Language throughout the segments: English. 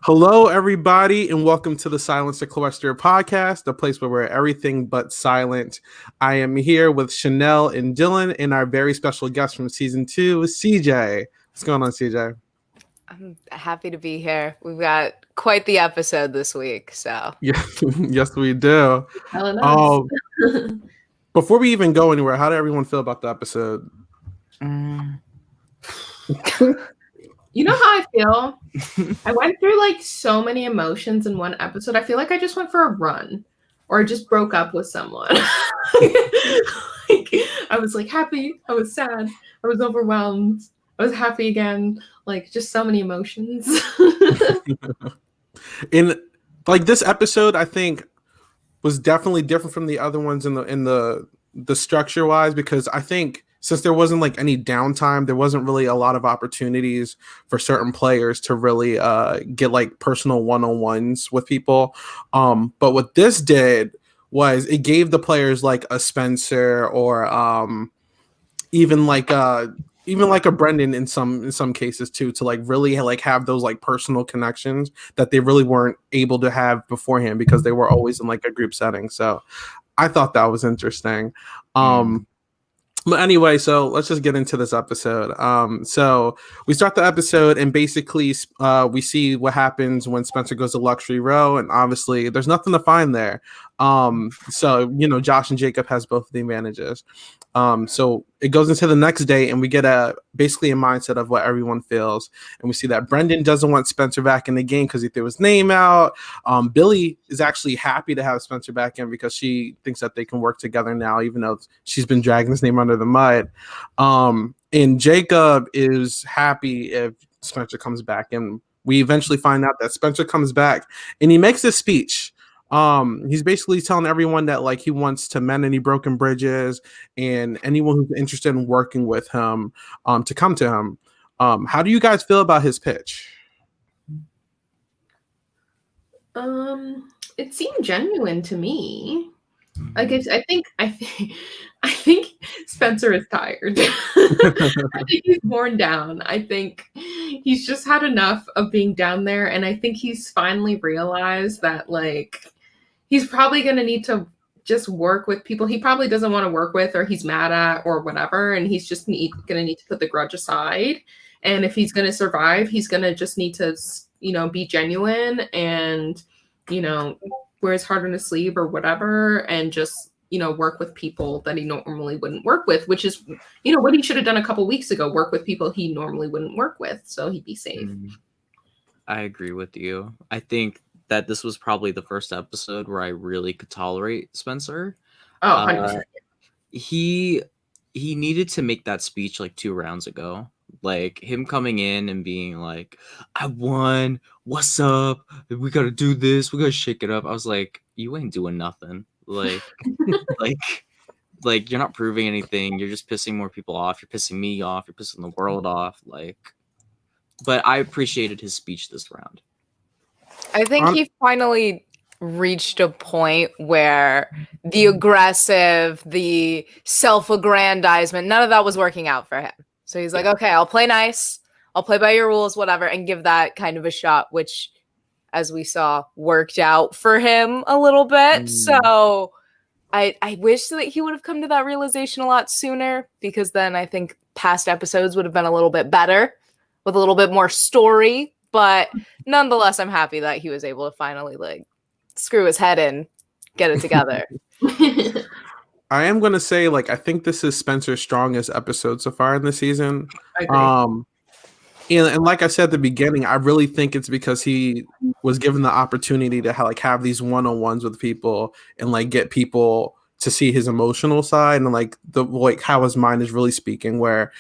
Hello, everybody, and welcome to the Silence Sequester podcast, the place where we're everything but silent. I am here with Chanel and Dylan and our very special guest from season 2, Ceejae. What's going on, Ceejae? I'm happy to be here. We've got quite the episode this week, so. Yeah, yes, we do. Telling us. Before we even go anywhere, how did everyone feel about the episode? You know how I feel? I went through like so many emotions in one episode. I feel like I just went for a run or just broke up with someone. I was like happy, I was sad, I was overwhelmed, I was happy again. Like just so many emotions. In like this episode, I think was definitely different from the other ones in the structure wise, because I think since there wasn't like any downtime, there wasn't really a lot of opportunities for certain players to really get like personal one-on-ones with people. But what this did was it gave the players like a Spencer or even like a Brendan in some cases too, to like really like have those like personal connections that they really weren't able to have beforehand because they were always in like a group setting. So I thought that was interesting. But anyway, so let's just get into this episode. So we start the episode and basically we see what happens when Spencer goes to Luxury Row, and obviously there's nothing to find there. So Josh and Jacob has both of the advantages. So it goes into the next day and we get basically a mindset of what everyone feels. And we see that Brendan doesn't want Spencer back in the game because he threw his name out. Billy is actually happy to have Spencer back in because she thinks that they can work together now, even though she's been dragging his name under the mud. And Jacob is happy if Spencer comes back. And we eventually find out that Spencer comes back and he makes this speech. He's basically telling everyone that like he wants to mend any broken bridges and anyone who's interested in working with him to come to him. How do you guys feel about his pitch? It seemed genuine to me. Like I think Spencer is tired. I think he's worn down. I think he's just had enough of being down there, and I think he's finally realized that like he's probably going to need to just work with people he probably doesn't want to work with or he's mad at or whatever, and he's just going to need to put the grudge aside. And if he's going to survive, he's going to just need to be genuine and wear his heart on his sleeve or whatever, and just work with people that he normally wouldn't work with, which is what he should have done a couple weeks ago. Work with people he normally wouldn't work with, so he'd be safe. I agree with you. I think that this was probably the first episode where I really could tolerate Spencer. 100%. He needed to make that speech like 2 rounds ago. Like him coming in and being like, I won, what's up? We gotta do this, we gotta shake it up. I was like, you ain't doing nothing. Like like you're not proving anything, you're just pissing more people off, you're pissing me off, you're pissing the world off. But I appreciated his speech this round. I think he finally reached a point where the aggressive, the self-aggrandizement, none of that was working out for him. So he's like, okay, I'll play nice, I'll play by your rules, whatever, and give that kind of a shot, which, as we saw, worked out for him a little bit. So I wish that he would have come to that realization a lot sooner, because then I think past episodes would have been a little bit better with a little bit more story. But nonetheless, I'm happy that he was able to finally like screw his head in, get it together. I am going to say, like, I think this is Spencer's strongest episode so far in the season. I agree. And like I said at the beginning, I really think it's because he was given the opportunity to have these one-on-ones with people and like get people to see his emotional side and like how his mind is really speaking. Where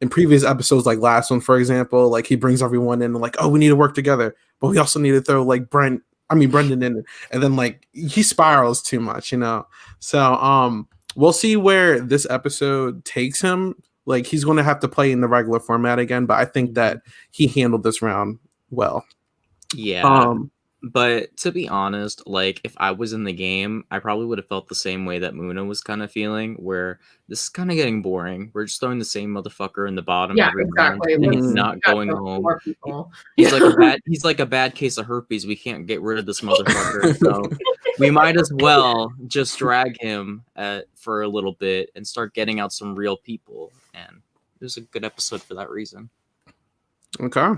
in previous episodes, like last one, for example, like he brings everyone in and like, oh, we need to work together, but we also need to throw like Brendan in, and then like he spirals too much, So we'll see where this episode takes him. Like he's going to have to play in the regular format again, but I think that he handled this round well. Yeah. But to be honest, like if I was in the game, I probably would have felt the same way that Muna was kind of feeling, where this is kind of getting boring. We're just throwing the same motherfucker in the bottom Yeah, every round, exactly. and he's Mhm. not Got going some home. more people. He's like a bad case of herpes. We can't get rid of this motherfucker, so we might as well just drag him for a little bit and start getting out some real people. And it was a good episode for that reason. Okay.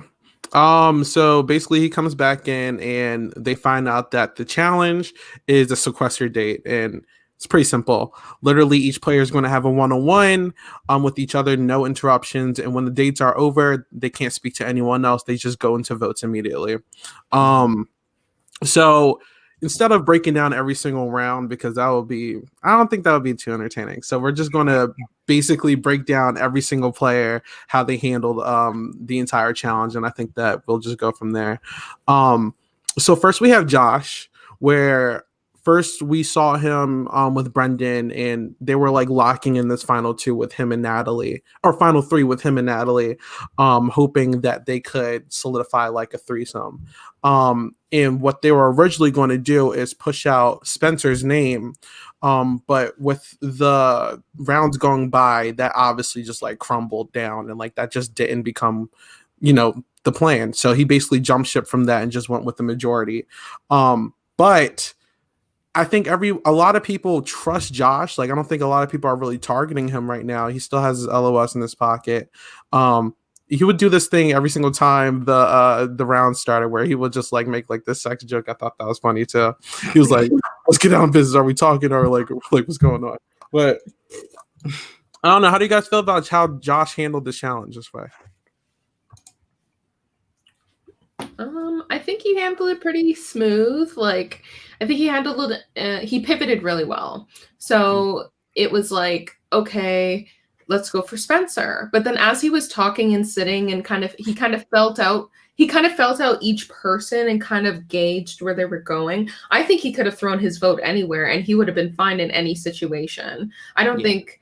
So basically he comes back in and they find out that the challenge is a sequester date, and it's pretty simple. Literally each player is going to have a one-on-one with each other, no interruptions, and when the dates are over, they can't speak to anyone else. They just go into votes immediately. So instead of breaking down every single round, because I don't think that would be too entertaining. So we're just going to basically break down every single player, how they handled the entire challenge. And I think that we'll just go from there. So first we have Josh, where first we saw him with Brendan, and they were like locking in this final two with him and Natalie, or final three with him and Natalie, hoping that they could solidify like a threesome. And what they were originally going to do is push out Spencer's name. But with the rounds going by, that obviously just like crumbled down, and like that just didn't become, the plan. So he basically jumped ship from that and just went with the majority. But I think a lot of people trust Josh. Like, I don't think a lot of people are really targeting him right now. He still has his LOS in his pocket. He would do this thing every single time the round started, where he would just like make like this sex joke. I thought that was funny too. He was like, "Let's get down to business. Are we talking, or like what's going on?" But I don't know. How do you guys feel about how Josh handled the challenge this way? I think he handled it pretty smooth. Like, I think he handled it. He pivoted really well. So it was like, okay, let's go for Spencer. But then as he was talking and sitting and he kind of felt out each person and kind of gauged where they were going. I think he could have thrown his vote anywhere and he would have been fine in any situation. I don't think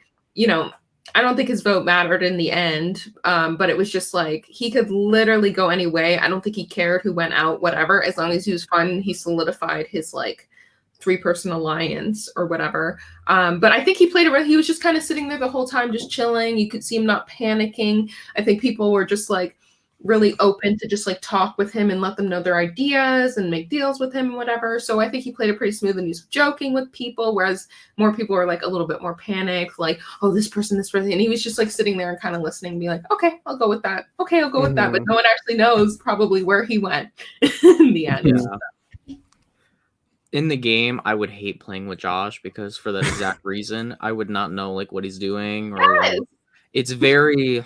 his vote mattered in the end, but it was just like he could literally go any way. I don't think he cared who went out, whatever, as long as he was fun. He solidified his like 3-person alliance or whatever. But I think he played it right. He was just kind of sitting there the whole time, just chilling. You could see him not panicking. I think people were just like really open to just like talk with him and let them know their ideas and make deals with him and whatever. So I think he played it pretty smooth, and he's joking with people, whereas more people were like a little bit more panicked, like, oh, this person, and he was just like sitting there and kind of listening, be like, okay, I'll go with that. Okay, I'll go with that. But no one actually knows probably where he went in the end. Yeah. In the game, I would hate playing with Josh because for that exact reason, I would not know like what he's doing, or like, it's very,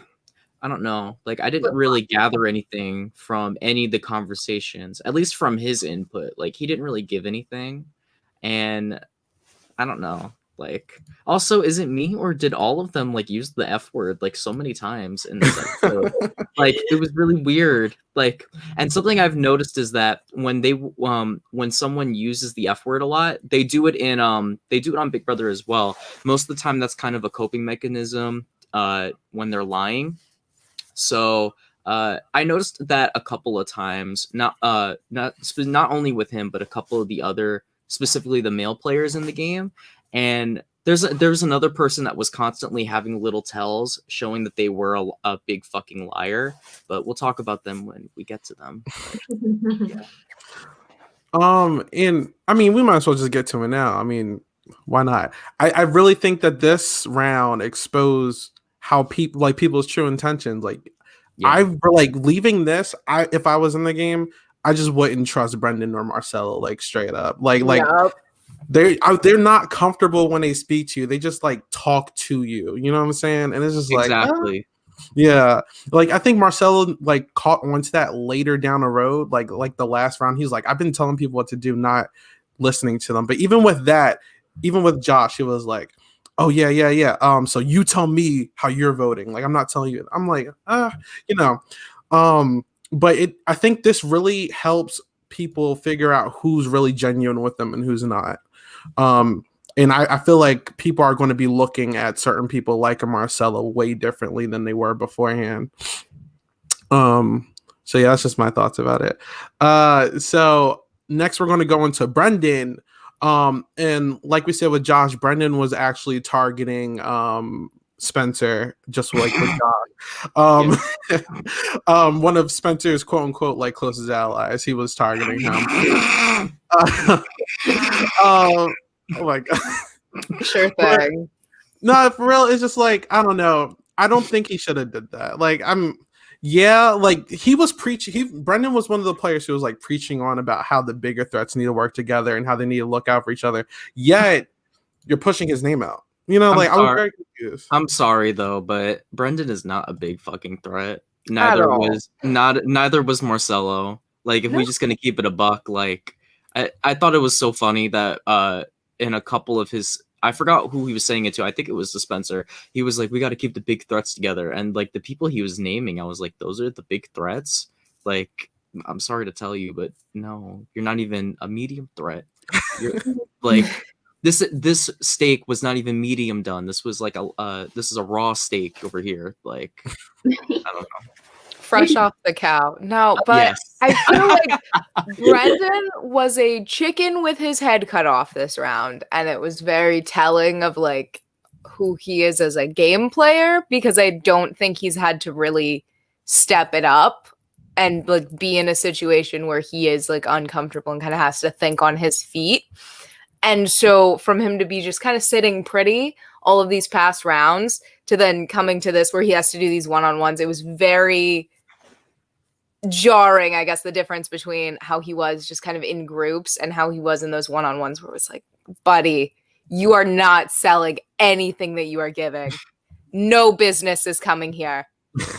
I don't know. Like, I didn't really gather anything from any of the conversations, at least from his input. Like, he didn't really give anything. And I don't know. Like, also, is it me, or did all of them like use the F word like so many times in this episode? Like, it was really weird. Like, and something I've noticed is that when someone uses the F word a lot, they do it on Big Brother as well. Most of the time, that's kind of a coping mechanism when they're lying. So I noticed that a couple of times, not only with him, but a couple of the other, specifically the male players in the game. And there's another person that was constantly having little tells showing that they were a big fucking liar. But we'll talk about them when we get to them. Yeah. And I mean, we might as well just get to it now. I mean, why not? I really think that this round exposed how people's true intentions. Like, I like leaving this. If I was in the game, I just wouldn't trust Brendan or Marcelo, like straight up. Like they're not comfortable when they speak to you. They just like talk to you. You know what I'm saying? And it's just like, exactly. Yeah. Like, I think Marcelo like caught onto that later down the road, like the last round. He's like, I've been telling people what to do, not listening to them. But even with that, even with Josh, it was like, oh yeah. So you tell me how you're voting. Like, I'm not telling you. I'm like, but I think this really helps people figure out who's really genuine with them and who's not. And I feel like people are going to be looking at certain people like a Marcelo way differently than they were beforehand. So yeah, that's just my thoughts about it. So next we're going to go into Brendan. And like we said with Josh, Brendan was actually targeting Spencer, just like with John. One of Spencer's quote unquote like closest allies. He was targeting him. Oh my god. Sure thing. No, for real, it's just like, I don't know. I don't think he should have did that. Like, like he was preaching. Brendan was one of the players who was like preaching on about how the bigger threats need to work together and how they need to look out for each other. Yet you're pushing his name out. You know, I was very confused. I'm sorry though, but Brendan is not a big fucking threat. Neither was Marcelo. Like, if we're just gonna keep it a buck, like I thought it was so funny that in a couple of his, I forgot who he was saying it to. I think it was to Spencer. He was like, we got to keep the big threats together. And like the people he was naming, I was like, those are the big threats? Like, I'm sorry to tell you, but no, you're not even a medium threat. You're like, this steak was not even medium done. This was like this is a raw steak over here. Like, I don't know. Fresh off the cow. No, but Yes. I feel like Brendan was a chicken with his head cut off this round, and it was very telling of like who he is as a game player, because I don't think he's had to really step it up and like be in a situation where he is like uncomfortable and kind of has to think on his feet. And so from him to be just kind of sitting pretty all of these past rounds to then coming to this where he has to do these one-on-ones, it was very jarring, I guess, the difference between how he was just kind of in groups and how he was in those one-on-ones where it was like, buddy, you are not selling anything that you are giving. No business is coming here.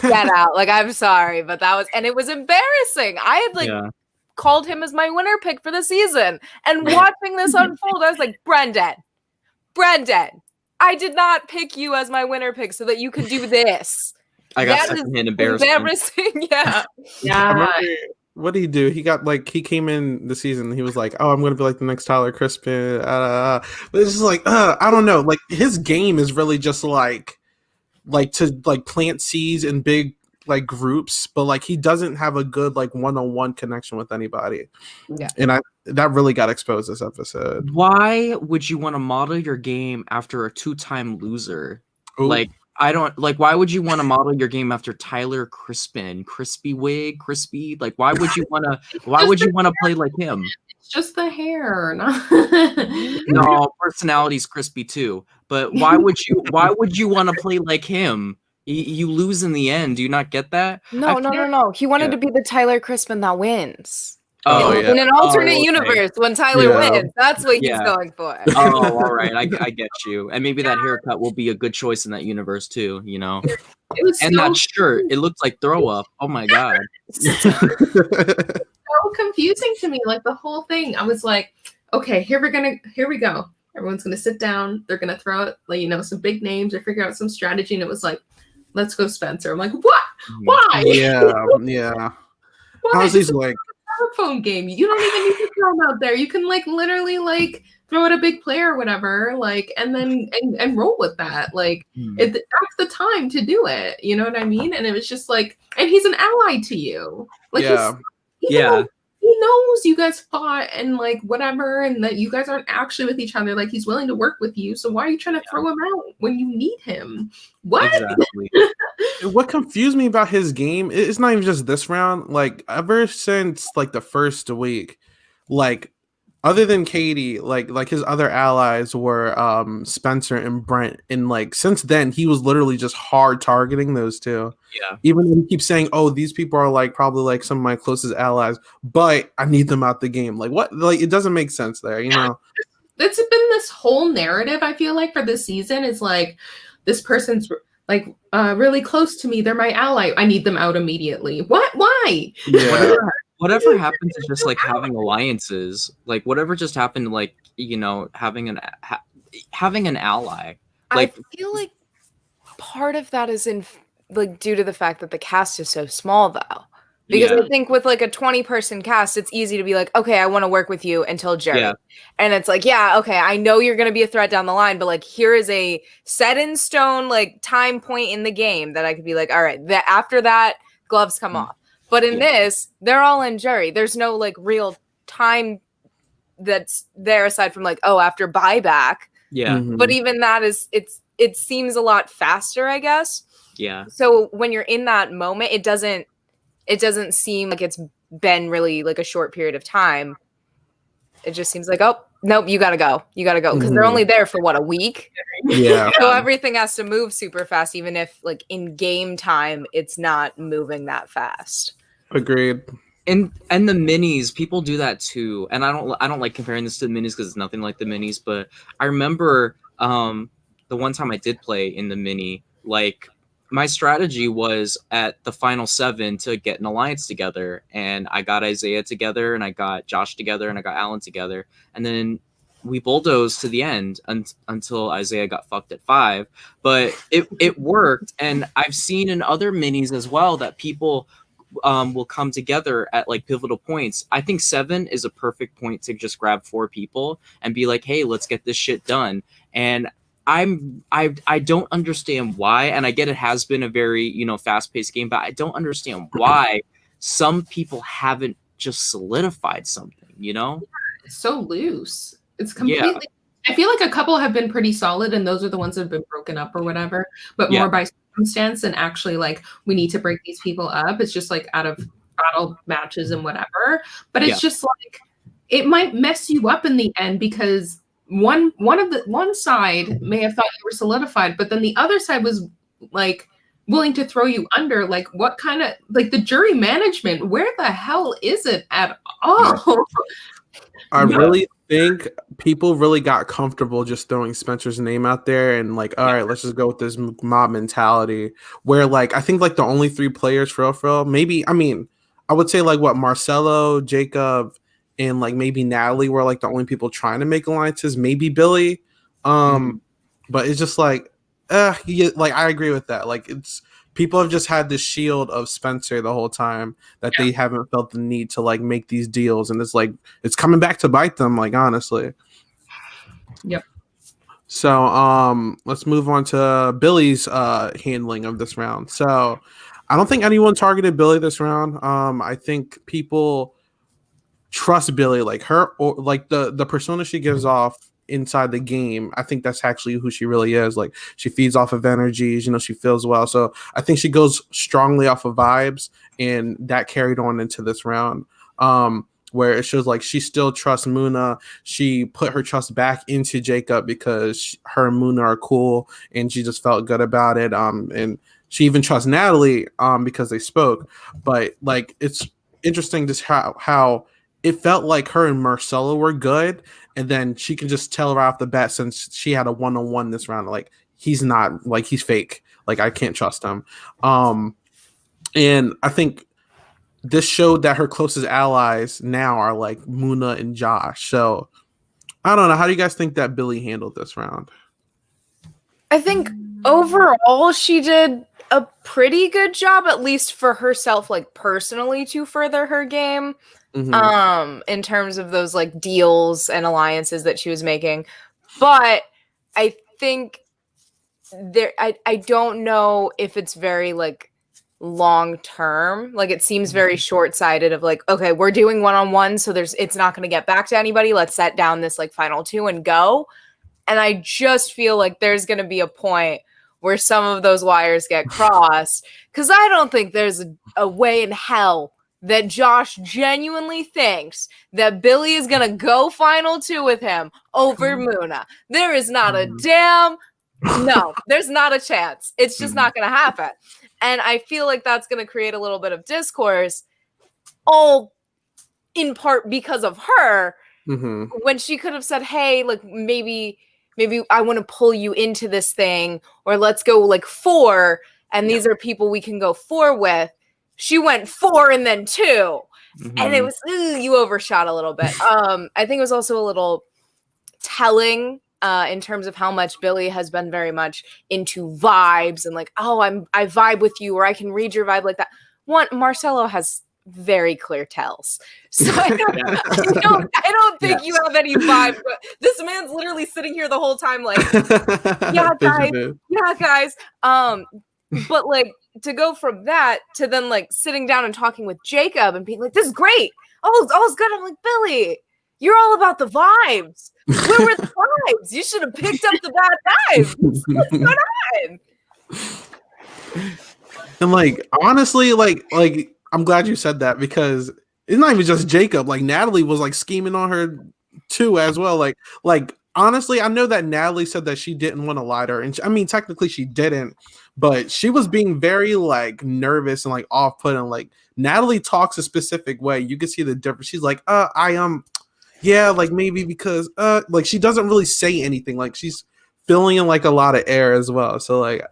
Get out. Like, I'm sorry, but that was, and it was embarrassing. I had like called him as my winner pick for the season, and watching this unfold, I was like, Brendan, I did not pick you as my winner pick so that you could do this. I got secondhand embarrassing. Yeah. What did he do? He got like, he came in the season. He was like, "Oh, I'm going to be like the next Tyler Crispin." But it's just like, I don't know. Like, his game is really just like to like plant seeds in big like groups, but like he doesn't have a good like one-on-one connection with anybody. Yeah, and that really got exposed this episode. Why would you want to model your game after a 2-time loser? Ooh. Like, I don't like. Why would you want to model your game after Tyler Crispin, Crispy Wig, Crispy? Like, why would you want to? Why would you want to play like him? It's just the hair. No, personality's crispy too. But why would you? Why would you want to play like him? You lose in the end. Do you not get that? No. He wanted to be the Tyler Crispin that wins. Oh, yeah. In an alternate universe, when Tyler wins, that's what he's going for. Oh, all right. I get you. And maybe that haircut will be a good choice in that universe too, you know? It was and that shirt, it looked like throw up. Oh my God. So confusing to me. Like, the whole thing, I was like, okay, here we go. Everyone's going to sit down. They're going to throw out, like, you know, some big names or figure out some strategy. And it was like, let's go Spencer. I'm like, what? Why? Yeah. Why? How's these like phone game? You don't even need to throw them out there. You can like literally like throw out a big player or whatever, like, and then and roll with that. Like, that's the time to do it. You know what I mean? And it was just like, and he's an ally to you. Like, he knows you guys fought and like whatever, and that you guys aren't actually with each other. Like, he's willing to work with you. So why are you trying to throw him out when you need him? What? Exactly. What confused me about his game, it's not even just this round. Like, ever since like the first week, like, other than Katie, like his other allies were Spencer and Brent, and like since then he was literally just hard targeting those two. Yeah. Even when he keeps saying, "Oh, these people are like probably like some of my closest allies, but I need them out the game." Like, what? Like, it doesn't make sense there, you know? It's been this whole narrative, I feel like, for this season. Is like, this person's like really close to me. They're my ally. I need them out immediately. What? Why? Yeah. Whatever happened to just like having alliances, like whatever just happened, like, you know, having an ally. Like, I feel like part of that is in like due to the fact that the cast is so small, though. Because I think with like a 20-person cast, it's easy to be like, okay, I want to work with you until Jerry. Yeah. And it's like, yeah, okay, I know you're going to be a threat down the line, but like, here is a set in stone like time point in the game that I could be like, all right, after that, gloves come off. But in this, they're all in jury. There's no like real time that's there aside from like, oh, after buyback. Yeah. But even that it seems a lot faster, I guess. Yeah. So when you're in that moment, it doesn't seem like it's been really like a short period of time. It just seems like, oh, nope, you gotta go. Because they're only there for what, a week? Yeah. So everything has to move super fast, even if like in game time it's not moving that fast. Agreed. And the minis, people do that too. And I don't like comparing this to the minis because it's nothing like the minis. But I remember the one time I did play in the mini, like my strategy was at the final 7 to get an alliance together, and I got Isaiah together, and I got Josh together, and I got Alan together, and then we bulldozed to the end until Isaiah got fucked at 5. But it worked, and I've seen in other minis as well that people will come together at like pivotal points. I think 7 is a perfect point to just grab 4 people and be like, hey, let's get this shit done. And I don't understand why, and I get it has been a very, fast-paced game, but I don't understand why some people haven't just solidified something, It's so loose. It's completely I feel like a couple have been pretty solid, and those are the ones that have been broken up or whatever, but more by circumstance and actually like we need to break these people up. It's just like out of battle matches and whatever. But it's just like it might mess you up in the end because one side may have thought you were solidified, but then the other side was like willing to throw you under. Like what kind of like the jury management? Where the hell is it at all? I really think people really got comfortable just throwing Spencer's name out there and like, all right, let's just go with this mob mentality. Where like I think like the only 3 players for real, maybe I would say like what Marcelo, Jacob, and like maybe Natalie were like the only people trying to make alliances. Maybe Billy, but it's just like, like I agree with that. Like it's people have just had this shield of Spencer the whole time that they haven't felt the need to like make these deals, and it's like it's coming back to bite them. Like honestly. Yep. So let's move on to Billy's handling of this round. So I don't think anyone targeted Billy this round. I think people trust Billy, like her, or like the persona she gives off inside the game. I think that's actually who she really is. Like she feeds off of energies, she feels well. So I think she goes strongly off of vibes, and that carried on into this round. Where it shows like she still trusts Muna. She put her trust back into Jacob because her and Muna are cool, and she just felt good about it. And she even trusts Natalie because they spoke. But like it's interesting just how it felt like her and Marcelo were good, and then she can just tell right off the bat since she had a 1-on-1 this round, like he's not, like he's fake. Like I can't trust him. And I think this showed that her closest allies now are like Muna and Josh. So I don't know. How do you guys think that Billy handled this round? I think overall she did a pretty good job, at least for herself, like personally, to further her game. In terms of those like deals and alliances that she was making. But I think I don't know if it's very like long term. Like it seems very short-sighted of like, okay, we're doing 1-on-1, so it's not going to get back to anybody. Let's set down this like final 2 and go. And I just feel like there's going to be a point where some of those wires get crossed, because I don't think there's a way in hell that Josh genuinely thinks that Billy is going to go final 2 with him over Muna. There is not a no, there's not a chance. It's just not going to happen. And I feel like that's going to create a little bit of discourse, all in part because of her, when she could have said, hey, like maybe I want to pull you into this thing, or let's go like 4, and these are people we can go 4 with. She went 4 and then 2, and it was you overshot a little bit. I think it was also a little telling in terms of how much Billy has been very much into vibes and like, oh, I vibe with you, or I can read your vibe like that. Marcelo has very clear tells, so I don't think you have any vibe. But this man's literally sitting here the whole time, like, yeah, guys. But like to go from that to then like sitting down and talking with Jacob and being like, this is great. all's good. I'm like, Billy, you're all about the vibes. Where were the vibes? You should have picked up the bad vibes. What's going on? And like honestly, like I'm glad you said that because it's not even just Jacob. Like Natalie was like scheming on her too as well. Like honestly, I know that Natalie said that she didn't want to lie to her, and I mean technically she didn't, but she was being very like nervous and like off-putting. Like Natalie talks a specific way. You can see the difference. She's like, yeah, like maybe because like she doesn't really say anything. Like she's filling in like a lot of air as well. So like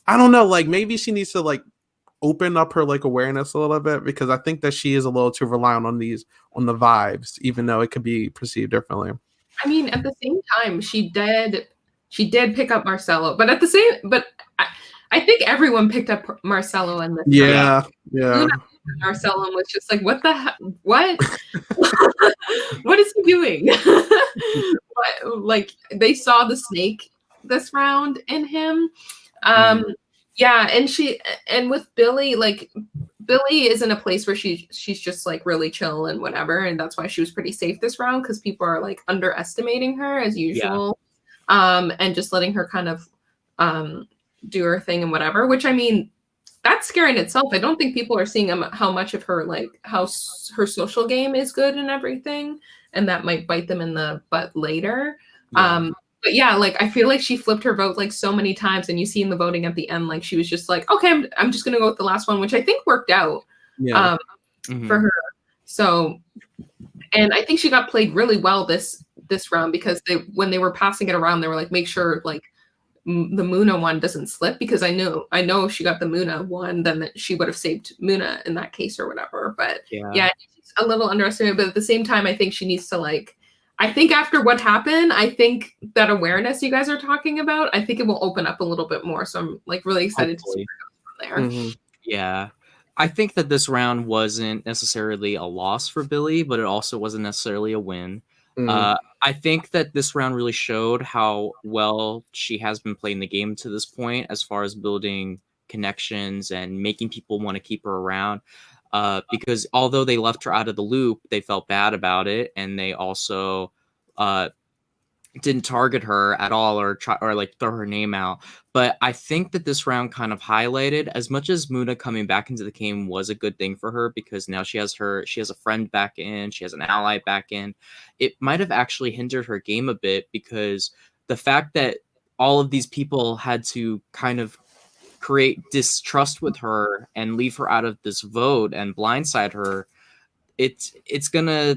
I don't know, like maybe she needs to like open up her like awareness a little bit because I think that she is a little too reliant on the vibes, even though it could be perceived differently. I mean, at the same time, she did pick up Marcelo, but I think everyone picked up Marcelo in this. Yeah. Marcelo was just like, what the heck? What? What is he doing? Like they saw the snake this round in him. Yeah, and with Billy, like Billy is in a place where she's just like really chill and whatever, and that's why she was pretty safe this round because people are like underestimating her as usual, and just letting her kind of do her thing and whatever. Which I mean, that's scary in itself. I don't think people are seeing how much of her like how her social game is good and everything, and that might bite them in the butt later. Yeah. But yeah, like I feel like she flipped her vote like so many times, and you see in the voting at the end, like she was just like, okay, I'm just gonna go with the last one, which I think worked out for her. So, and I think she got played really well this round because when they were passing it around, they were like, make sure like the Muna one doesn't slip because I know if she got the Muna one, then she would have saved Muna in that case or whatever. But yeah, she's a little underestimated. But at the same time, I think she needs to like. I think after what happened, I think that awareness you guys are talking about, I think it will open up a little bit more. So I'm like really excited to see where it goes from there. Yeah. I think that this round wasn't necessarily a loss for Billy, but it also wasn't necessarily a win. I think that this round really showed how well she has been playing the game to this point as far as building connections and making people want to keep her around. Because although they left her out of the loop, they felt bad about it, and they also didn't target her at all or like throw her name out. But I think that this round kind of highlighted, as much as Muna coming back into the game was a good thing for her because now she has a friend back in, she has an ally back in. It might have actually hindered her game a bit because the fact that all of these people had to kind of create distrust with her and leave her out of this vote and blindside her, it's gonna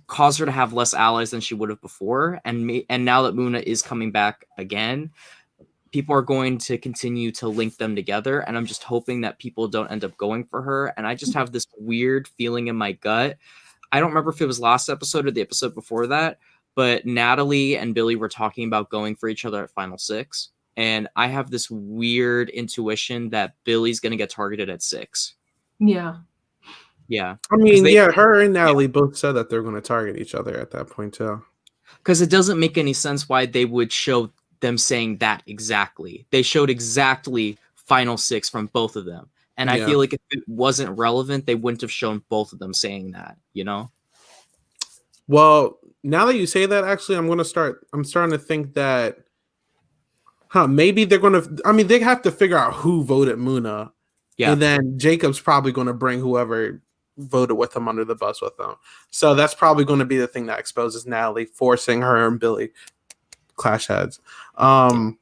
cause her to have less allies than she would have before. And now that Muna is coming back again, people are going to continue to link them together. And I'm just hoping that people don't end up going for her. And I just have this weird feeling in my gut. I don't remember if it was last episode or the episode before that, but Natalie and Billy were talking about going for each other at Final Six. And I have this weird intuition that Billy's going to get targeted at 6. Yeah. Yeah. I mean, her and Natalie both said that they're going to target each other at that point, too. Because it doesn't make any sense why they would show them saying that exactly. They showed exactly Final Six from both of them. And I feel like if it wasn't relevant, they wouldn't have shown both of them saying that, you know? Well, now that you say that, actually, I'm starting to think that maybe they're going to, I mean, they have to figure out who voted Muna. Yeah. And then Jacob's probably going to bring whoever voted with him under the bus with them. So that's probably going to be the thing that exposes Natalie, forcing her and Billy clash heads. One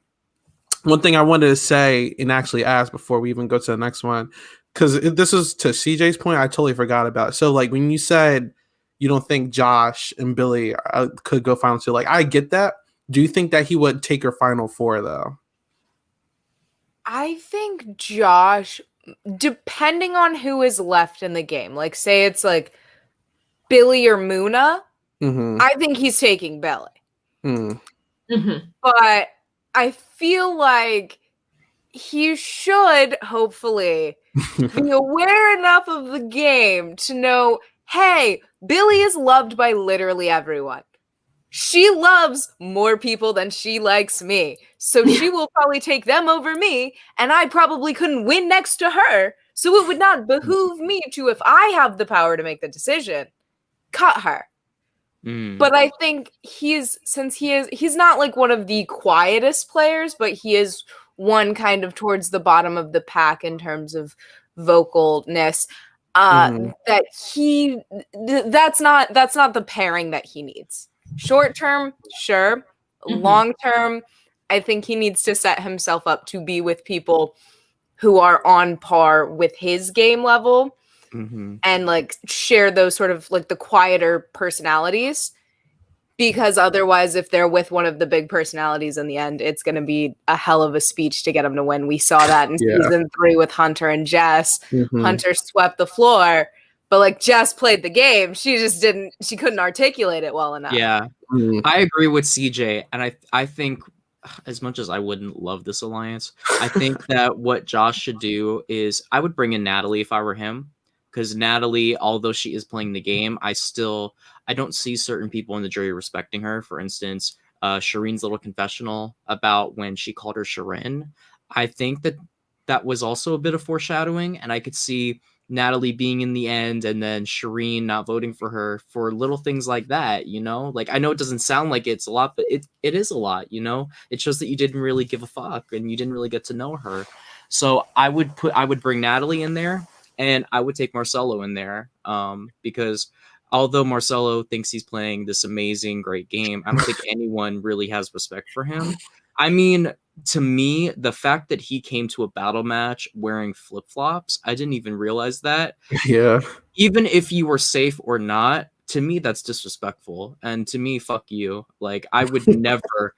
thing I wanted to say and actually ask before we even go to the next one, because this is to CJ's point, I totally forgot about it. So like when you said you don't think Josh and Billy could go final 2, like I get that. Do you think that he would take her final 4 though? I think Josh, depending on who is left in the game, like say it's like Billy or Muna, I think he's taking Billy. But I feel like he should hopefully be aware enough of the game to know, hey, Billy is loved by literally everyone. She loves more people than she likes me. So she will probably take them over me, and I probably couldn't win next to her. So it would not behoove me to, if I have the power to make the decision, cut her. But I think he's not like one of the quietest players, but he is one kind of towards the bottom of the pack in terms of vocalness. That's not the pairing that he needs. Short term, sure. Long term, I think he needs to set himself up to be with people who are on par with his game level and like share those sort of like the quieter personalities. Because otherwise, if they're with one of the big personalities in the end, it's going to be a hell of a speech to get them to win. We saw that in season 3 with Hunter and Jess. Hunter swept the floor, but like Jess played the game. She couldn't articulate it well enough. Yeah, I agree with Ceejae. And I think, as much as I wouldn't love this alliance, I think that what Josh should do is I would bring in Natalie if I were him. Because Natalie, although she is playing the game, I don't see certain people in the jury respecting her. For instance, Shireen's little confessional about when she called her Shirin. I think that was also a bit of foreshadowing, and I could see Natalie being in the end and then Shireen not voting for her for little things like that, you know? Like, I know it doesn't sound like it's a lot, but it is a lot, you know? It shows that you didn't really give a fuck and you didn't really get to know her. So I would bring Natalie in there. And I would take Marcelo in there because although Marcelo thinks he's playing this amazing, great game, I don't think anyone really has respect for him. I mean, to me, the fact that he came to a battle match wearing flip-flops, I didn't even realize that. Yeah. Even if you were safe or not, to me, that's disrespectful. And to me, fuck you. Like, I would never...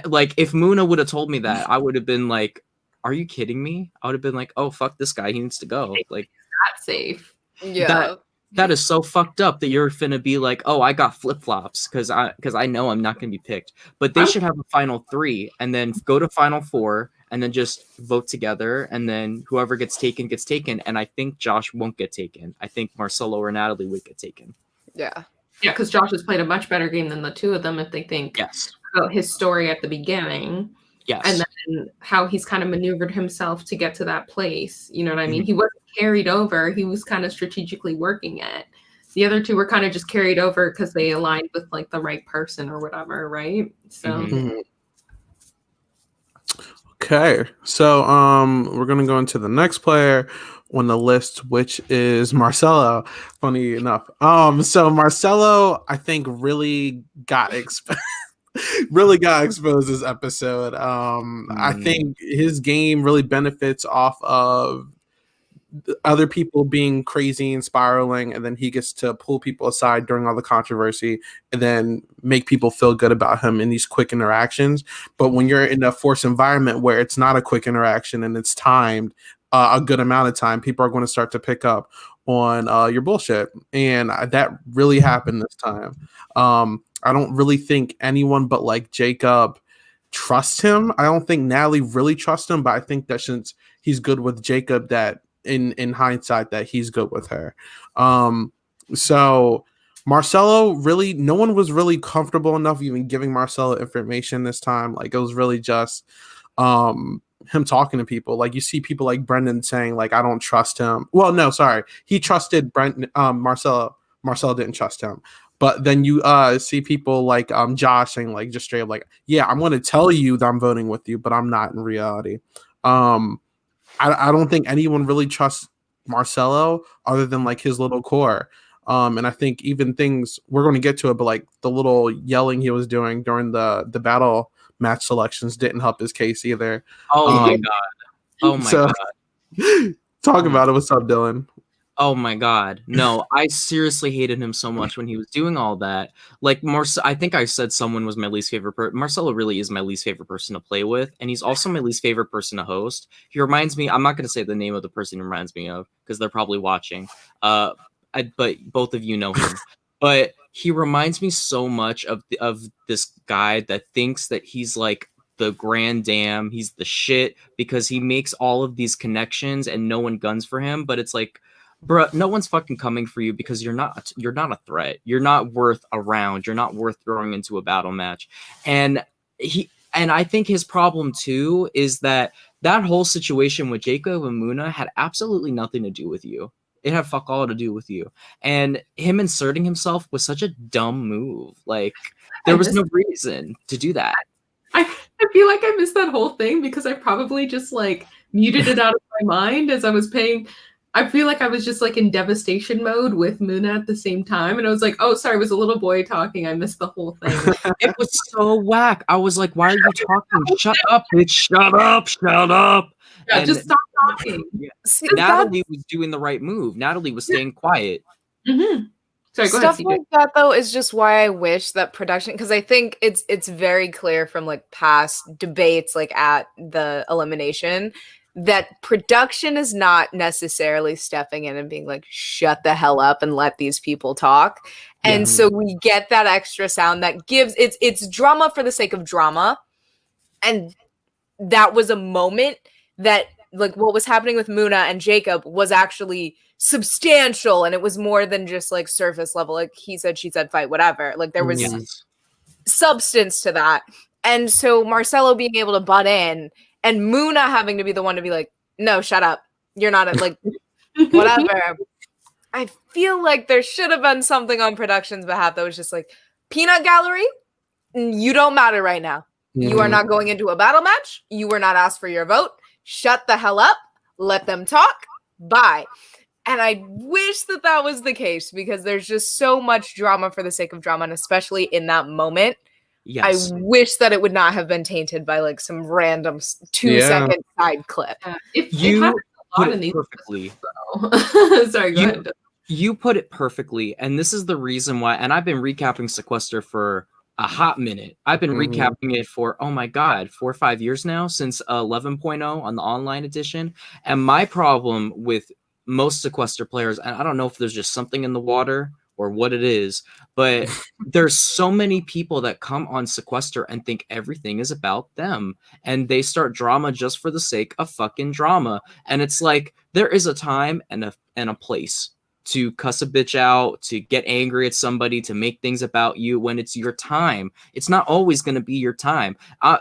like, if Muna would have told me that, I would have been like, are you kidding me? I would have been like, oh, fuck this guy. He needs to go. Like, not safe. Yeah. That is so fucked up that you're finna be like, oh, I got flip-flops because I know I'm not gonna be picked. But they should have a final 3 and then go to final 4 and then just vote together and then whoever gets taken gets taken. And I think Josh won't get taken. I think Marcelo or Natalie would get taken. Yeah. Yeah, because Josh has played a much better game than the two of them if they think about his story at the beginning. Yes. And then how he's kind of maneuvered himself to get to that place. You know what I mean? He wasn't carried over. He was kind of strategically working it. The other two were kind of just carried over because they aligned with like the right person or whatever, right? So Okay. So we're gonna go into the next player on the list, which is Marcelo. Funny enough. So Marcelo, I think, really got exposed. Really got exposed this episode. I think his game really benefits off of other people being crazy and spiraling, and then he gets to pull people aside during all the controversy and then make people feel good about him in these quick interactions. But when you're in a forced environment where it's not a quick interaction and it's timed a good amount of time, people are going to start to pick up on your bullshit, and that really happened this time. I don't really think anyone but like Jacob trusts him. I don't think Natalie really trusts him, but I think that since he's good with Jacob, that in hindsight that he's good with her. So Marcelo, really, no one was really comfortable enough even giving Marcelo information this time. Like, it was really just him talking to people. Like, you see people like Brendan saying like, I don't trust him. Well, no, sorry, he trusted Marcelo didn't trust him. But then you see people like Josh saying like just straight up like, yeah, I'm going to tell you that I'm voting with you, but I'm not in reality. I don't think anyone really trusts Marcelo other than like his little core. And I think even things, we're going to get to it, but like the little yelling he was doing during the battle match selections didn't help his case either. Oh my God. Oh my God. Talk about it. What's up, Dylan? Oh my God. No, I seriously hated him so much when he was doing all that. Like, I think I said someone was my least favorite person. Marcelo really is my least favorite person to play with. And he's also my least favorite person to host. He reminds me, I'm not going to say the name of the person he reminds me of because they're probably watching. But both of you know him. But he reminds me so much of this guy that thinks that he's like the grand dam. He's the shit because he makes all of these connections and no one guns for him. But it's like, bro, no one's fucking coming for you because you're not a threat. You're not worth a round. You're not worth throwing into a battle match. And And I think his problem too is that whole situation with Jacob and Muna had absolutely nothing to do with you. It had fuck all to do with you. And him inserting himself was such a dumb move. Like, there was no reason to do that. I feel like I missed that whole thing because I probably just like muted it out of my mind as I was paying. I feel like I was just like in devastation mode with Muna at the same time. And I was like, oh, sorry, it was a little boy talking. I missed the whole thing. It was so whack. I was like, why are you talking? Shut up, bitch. Shut up. Shut up. Yeah, And just stop talking. See, Natalie was doing the right move. Natalie was staying quiet. Mm-hmm. Sorry, go Stuff ahead, like that though is just why I wish that production, because I think it's very clear from like past debates like at the elimination that production is not necessarily stepping in and being like, shut the hell up and let these people talk. And so we get that extra sound that gives it's drama for the sake of drama. And that was a moment that like what was happening with Muna and Jacob was actually substantial, and it was more than just like surface level, like he said, she said, fight, whatever. Like there was substance to that. And so Marcelo being able to butt in and Muna having to be the one to be like, no, shut up. You're not like whatever. I feel like there should have been something on production's behalf that was just like, peanut gallery, you don't matter right now. You are not going into a battle match. You were not asked for your vote. Shut the hell up. Let them talk. Bye. And I wish that that was the case because there's just so much drama for the sake of drama. And especially in that moment, Yes. I wish that it would not have been tainted by like some random 2-second side clip. You put it perfectly. Sorry, go ahead. You put it perfectly. And this is the reason why, and I've been recapping Sequester for a hot minute. I've been recapping it for, oh my God, 4 or 5 years now since 11.0 on the online edition. And my problem with most Sequester players, and I don't know if there's just something in the water or what it is, but there's so many people that come on Sequester and think everything is about them. And they start drama just for the sake of fucking drama. And it's like, there is a time and a place to cuss a bitch out, to get angry at somebody, to make things about you when it's your time. It's not always going to be your time. I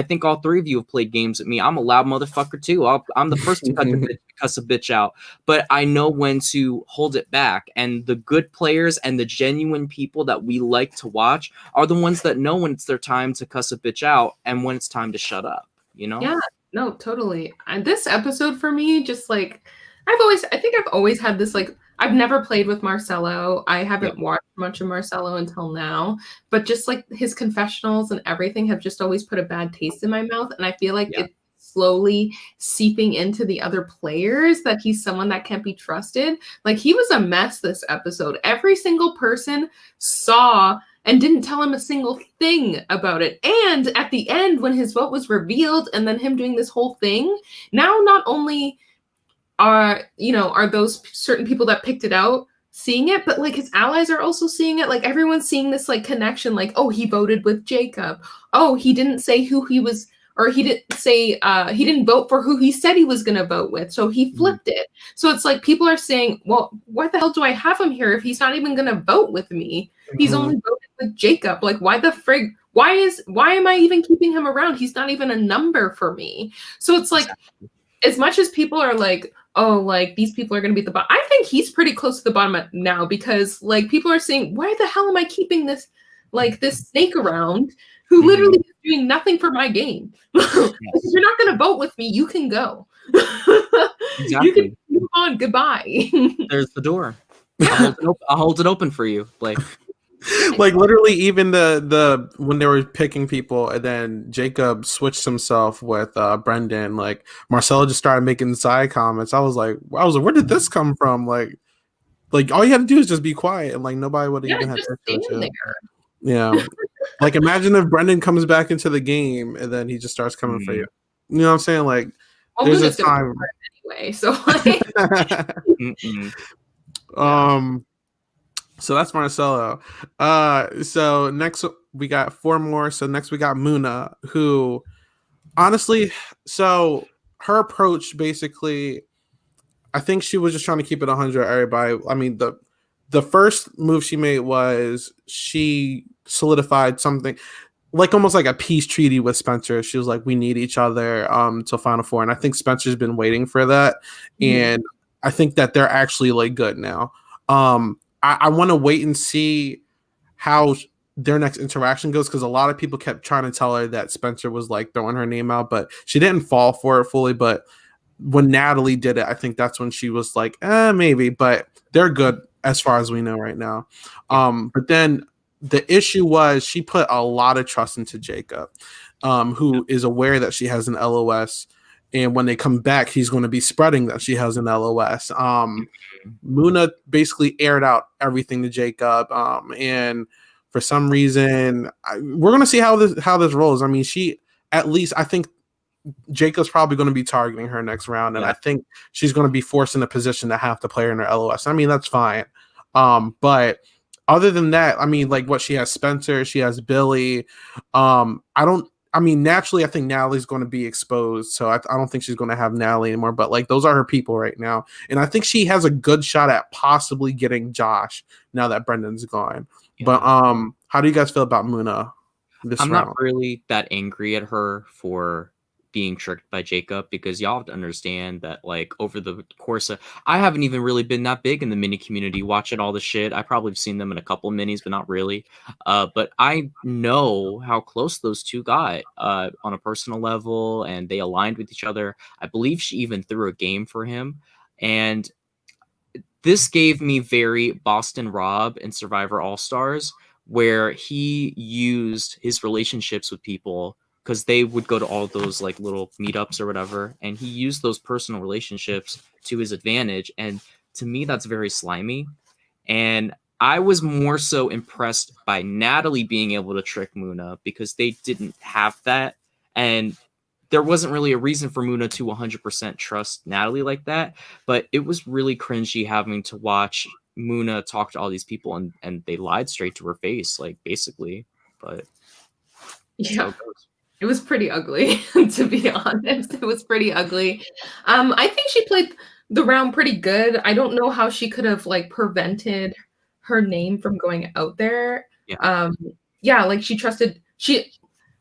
think all three of you have played games with me. I'm a loud motherfucker too. I'm the first to cuss a bitch out, but I know when to hold it back. And the good players and the genuine people that we like to watch are the ones that know when it's their time to cuss a bitch out and when it's time to shut up, you know? Yeah, no, totally. And this episode for me, just like, I think I've always had this, like, I've never played with Marcelo. I haven't watched much of Marcelo until now, but just like his confessionals and everything have just always put a bad taste in my mouth. And I feel like it's slowly seeping into the other players that he's someone that can't be trusted. Like he was a mess this episode. Every single person saw and didn't tell him a single thing about it. And at the end, when his vote was revealed and then him doing this whole thing, now not only are those certain people that picked it out seeing it, but like his allies are also seeing it. Like everyone's seeing this like connection, like, oh, he voted with Jacob. Oh, he didn't say who he was, or he didn't say he didn't vote for who he said he was going to vote with. So he flipped it. So it's like people are saying, well, why the hell do I have him here if he's not even going to vote with me? He's only voted with Jacob. Like, why the frig? Why am I even keeping him around? He's not even a number for me. So it's like, as much as people are like, oh, like these people are going to be at the bottom, I think he's pretty close to the bottom now because like people are saying, why the hell am I keeping this snake around who literally is doing nothing for my game? If you're not going to vote with me, you can go. Exactly. You can move on. Goodbye. There's the door. I'll hold it open for you. Like literally even the when they were picking people and then Jacob switched himself with Brendan, like Marcelo just started making side comments. I was like, where did this come from? Like all you had to do is just be quiet and like nobody would even have to there. Yeah. Like imagine if Brendan comes back into the game and then he just starts coming for you. You know what I'm saying? Like there's a time anyway. So like so that's Marcelo. So next we got 4 more. So next we got Muna, who honestly, so her approach basically, I think she was just trying to keep it 100 everybody. I mean, the first move she made was she solidified something. like almost like a peace treaty with Spencer. She was like, we need each other till Final Four. And I think Spencer's been waiting for that. And I think that they're actually like good now. I want to wait and see how their next interaction goes, because a lot of people kept trying to tell her that Spencer was like throwing her name out, but she didn't fall for it fully. But when Natalie did it, I think that's when she was like, maybe, but they're good as far as we know right now. But then the issue was she put a lot of trust into Jacob, who is aware that she has an LOS. And when they come back, he's going to be spreading that she has an LOS. Muna basically aired out everything to Jacob. And for some reason, we're going to see how this rolls. I mean, I think Jacob's probably going to be targeting her next round. And I think she's going to be forced in a position to have to play her in her LOS. I mean, that's fine. But other than that, I mean, like what she has Spencer, she has Billy. Naturally, I think Natalie's going to be exposed. So I don't think she's going to have Natalie anymore. But like those are her people right now. And I think she has a good shot at possibly getting Josh now that Brendan's gone. Yeah. But how do you guys feel about Muna this round? I'm not really that angry at her for being tricked by Jacob, because y'all have to understand that like over the course of, I haven't even really been that big in the mini community watching all the shit. I probably have seen them in a couple of minis, but not really. But I know how close those two got on a personal level, and they aligned with each other. I believe she even threw a game for him, and this gave me very Boston Rob in Survivor All-Stars, where he used his relationships with people, because they would go to all those like little meetups or whatever, and he used those personal relationships to his advantage. And to me, that's very slimy. And I was more so impressed by Natalie being able to trick Muna, because they didn't have that. And there wasn't really a reason for Muna to 100% trust Natalie like that. But it was really cringy having to watch Muna talk to all these people, and they lied straight to her face, like basically. But yeah. It was pretty ugly, to be honest. It was pretty ugly. I think she played the round pretty good. I don't know how she could have like prevented her name from going out there. Like she trusted.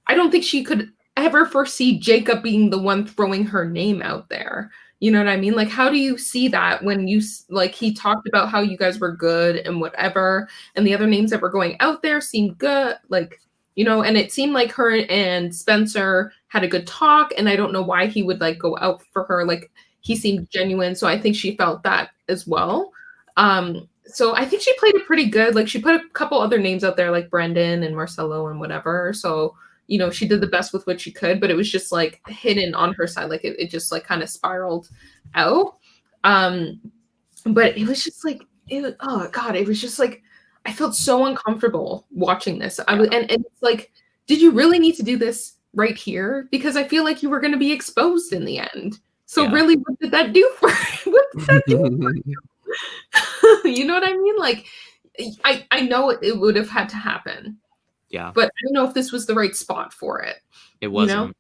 I don't think she could ever foresee Jacob being the one throwing her name out there. You know what I mean? Like, how do you see that when you like he talked about how you guys were good and whatever, and the other names that were going out there seemed good, like. You know, and it seemed like her and Spencer had a good talk, and I don't know why he would like go out for her. Like he seemed genuine, so I think she felt that as well. So I think she played it pretty good. Like she put a couple other names out there, like Brendan and Marcelo and whatever. So you know, she did the best with what she could, but it was just like hidden on her side. Like it just like kind of spiraled out. But it was just like oh god, it was just like. I felt so uncomfortable watching this. And it's like, did you really need to do this right here? Because I feel like you were going to be exposed in the end. So really, what did that do for you? You know what I mean? Like, I know it would have had to happen. Yeah. But I don't know if this was the right spot for it. It wasn't.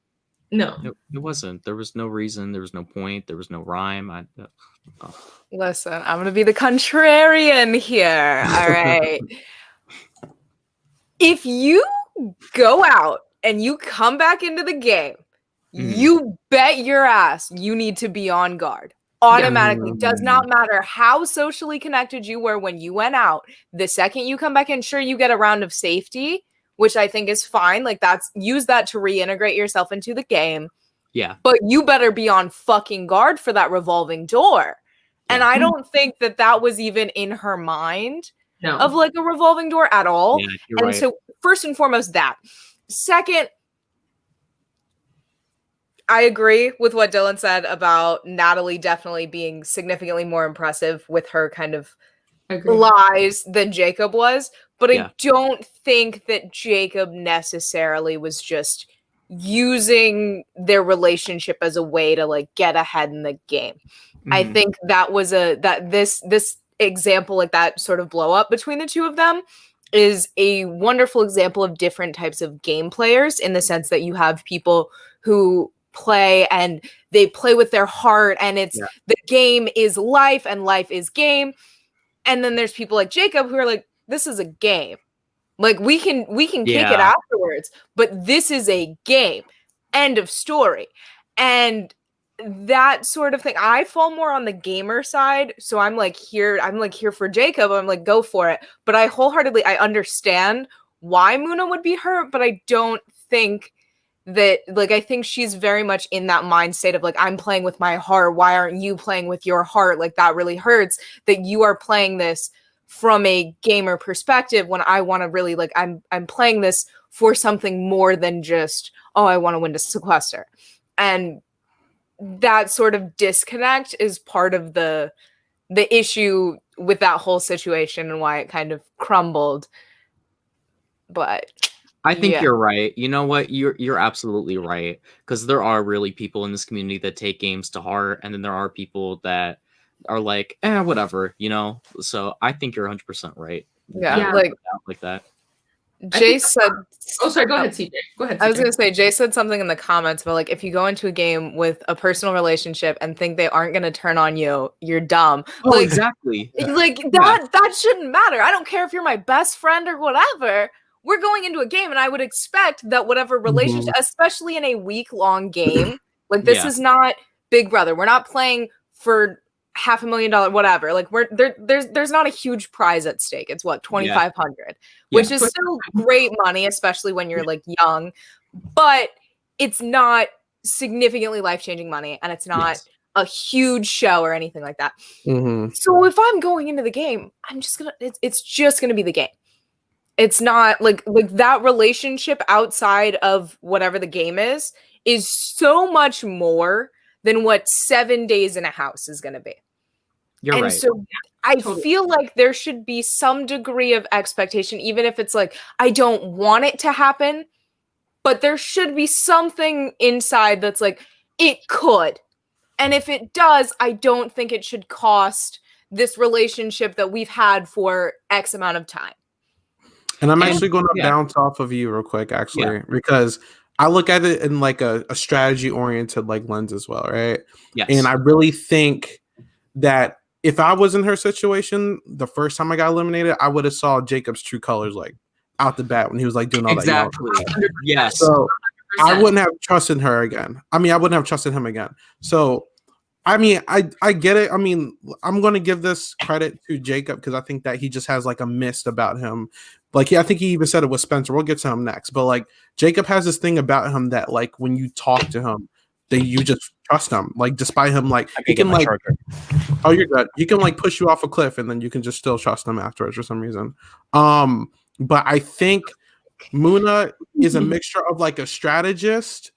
You know? No. It wasn't. There was no reason. There was no point. There was no rhyme. Listen, I'm going to be the contrarian here. All right. If you go out and you come back into the game, you bet your ass you need to be on guard. Automatically. Does not matter how socially connected you were when you went out. The second you come back in, sure, you get a round of safety, which I think is fine. Like use that to reintegrate yourself into the game. Yeah. But you better be on fucking guard for that revolving door. And I don't think that was even in her mind of like a revolving door at all. Yeah, and right. So first and foremost, that. Second, I agree with what Dylan said about Natalie definitely being significantly more impressive with her kind of lies than Jacob was. But I don't think that Jacob necessarily was just using their relationship as a way to like get ahead in the game. I think that was this example, like that sort of blow up between the two of them, is a wonderful example of different types of game players, in the sense that you have people who play and they play with their heart, and it's the game is life and life is game. And then there's people like Jacob who are like, this is a game. Like we can kick it afterwards, but this is a game. End of story. And that sort of thing. I fall more on the gamer side, so I'm here for Jacob. I'm like, go for it. But I understand why Muna would be hurt, but I don't think that, like, I think she's very much in that mind state of like, I'm playing with my heart. Why aren't you playing with your heart? Like, that really hurts that you are playing this from a gamer perspective when I want to really, like, I'm playing this for something more than just, oh, I want to win to Sequester. And that sort of disconnect is part of the issue with that whole situation and why it kind of crumbled. But I think you're right. You know what? You're absolutely right, because there are really people in this community that take games to heart, and then there are people that are like, whatever, you know. So I think you're 100% right. Yeah. Like that. Jay said, oh, sorry, go ahead, Ceejae. Go ahead, Ceejae. I was going to say, Jay said something in the comments about, like, if you go into a game with a personal relationship and think they aren't going to turn on you, you're dumb. Oh, like, exactly. Like, that shouldn't matter. I don't care if you're my best friend or whatever. We're going into a game, and I would expect that whatever relationship, especially in a week-long game, like, this is not Big Brother. We're not playing for $500,000, whatever. Like, there's not a huge prize at stake. It's what, 2,500, which is still great money, especially when you're like young, but it's not significantly life-changing money, and it's not a huge show or anything like that. So if I'm going into the game, it's just gonna be the game. It's not like that relationship outside of whatever the game is so much more than what 7 days in a house is going to be. You're right. And so I feel like there should be some degree of expectation, even if it's like, I don't want it to happen, but there should be something inside that's like, it could. And if it does, I don't think it should cost this relationship that we've had for X amount of time. And I'm actually going to bounce off of you real quick, actually, because I look at it in like a strategy-oriented like lens as well, right? Yes. And I really think that if I was in her situation, the first time I got eliminated, I would have saw Jacob's true colors like out the bat when he was like doing all that. Exactly. Yes. So 100%. I wouldn't have trusted her again. I mean, I wouldn't have trusted him again. So, I mean, I get it. I mean, I'm going to give this credit to Jacob because I think that he just has like a mist about him. Like, I think he even said it with Spencer. We'll get to him next. But like, Jacob has this thing about him that like when you talk to him, that you just trust him. Like, despite him, like he can like, oh, you're good. He can like push you off a cliff, and then you can just still trust him afterwards for some reason. But I think Muna is a mixture of like a strategist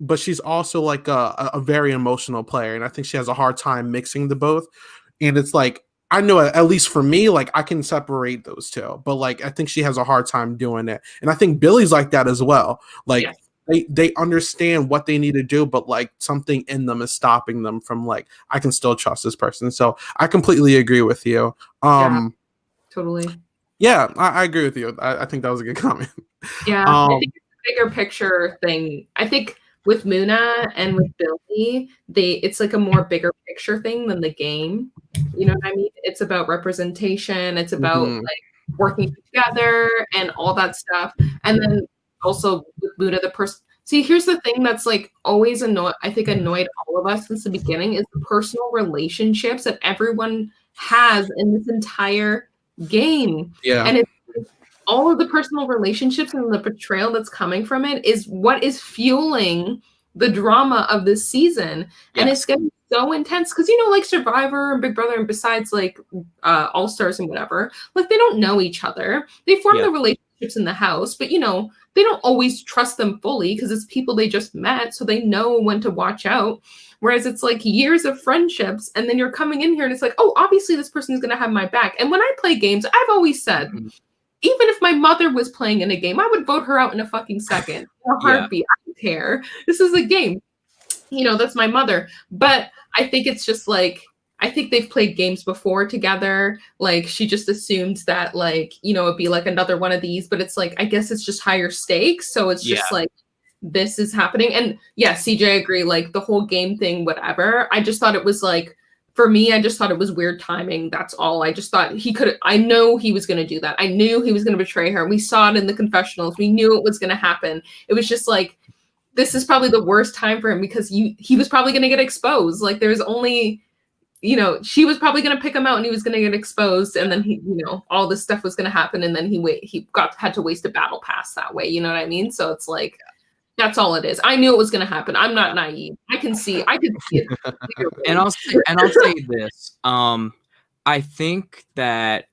but she's also like a very emotional player, and I think she has a hard time mixing the both. And it's like, I know at least for me, like I can separate those two, but like I think she has a hard time doing it. And I think Billy's like that as well. Like they understand what they need to do, but like something in them is stopping them from like, I can still trust this person. So I completely agree with you. Totally. Yeah, I agree with you. I think that was a good comment. Yeah, I think it's a bigger picture thing. I think with Muna and with Billy, it's like a more bigger picture thing than the game. You know what I mean? It's about representation. It's about like working together and all that stuff. And then also with Muna, the person. See, here's the thing that's like always annoyed all of us since the beginning is the personal relationships that everyone has in this entire game. Yeah. And it's all of the personal relationships and the betrayal that's coming from it is what is fueling the drama of this season. And it's getting so intense because, you know, like Survivor and Big Brother and besides like All Stars and whatever, like they don't know each other. They form the relationships in the house, but, you know, they don't always trust them fully because it's people they just met. So they know when to watch out. Whereas it's like years of friendships and then you're coming in here and it's like, oh, obviously this person is going to have my back. And when I play games, I've always said, even if my mother was playing in a game, I would vote her out in a fucking second. In a heartbeat. I don't care. This is a game. You know, that's my mother. But I think it's just like, I think they've played games before together. Like, she just assumed that, like, you know, it'd be like another one of these. But it's like, I guess it's just higher stakes. So it's just like, this is happening. And yeah, Ceejae, I agree. Like, the whole game thing, whatever. I just thought it was like for me, I just thought it was weird timing. That's all. I just thought I know he was going to do that. I knew he was going to betray her. We saw it in the confessionals. We knew it was going to happen. It was just like, this is probably the worst time for him because he was probably going to get exposed. Like there's only, she was probably going to pick him out and he was going to get exposed. And then all this stuff was going to happen. And then he had to waste a battle pass that way. You know what I mean? So it's like, that's all it is. I knew it was going to happen. I'm not naive. I could see it. And I'll say this. I think that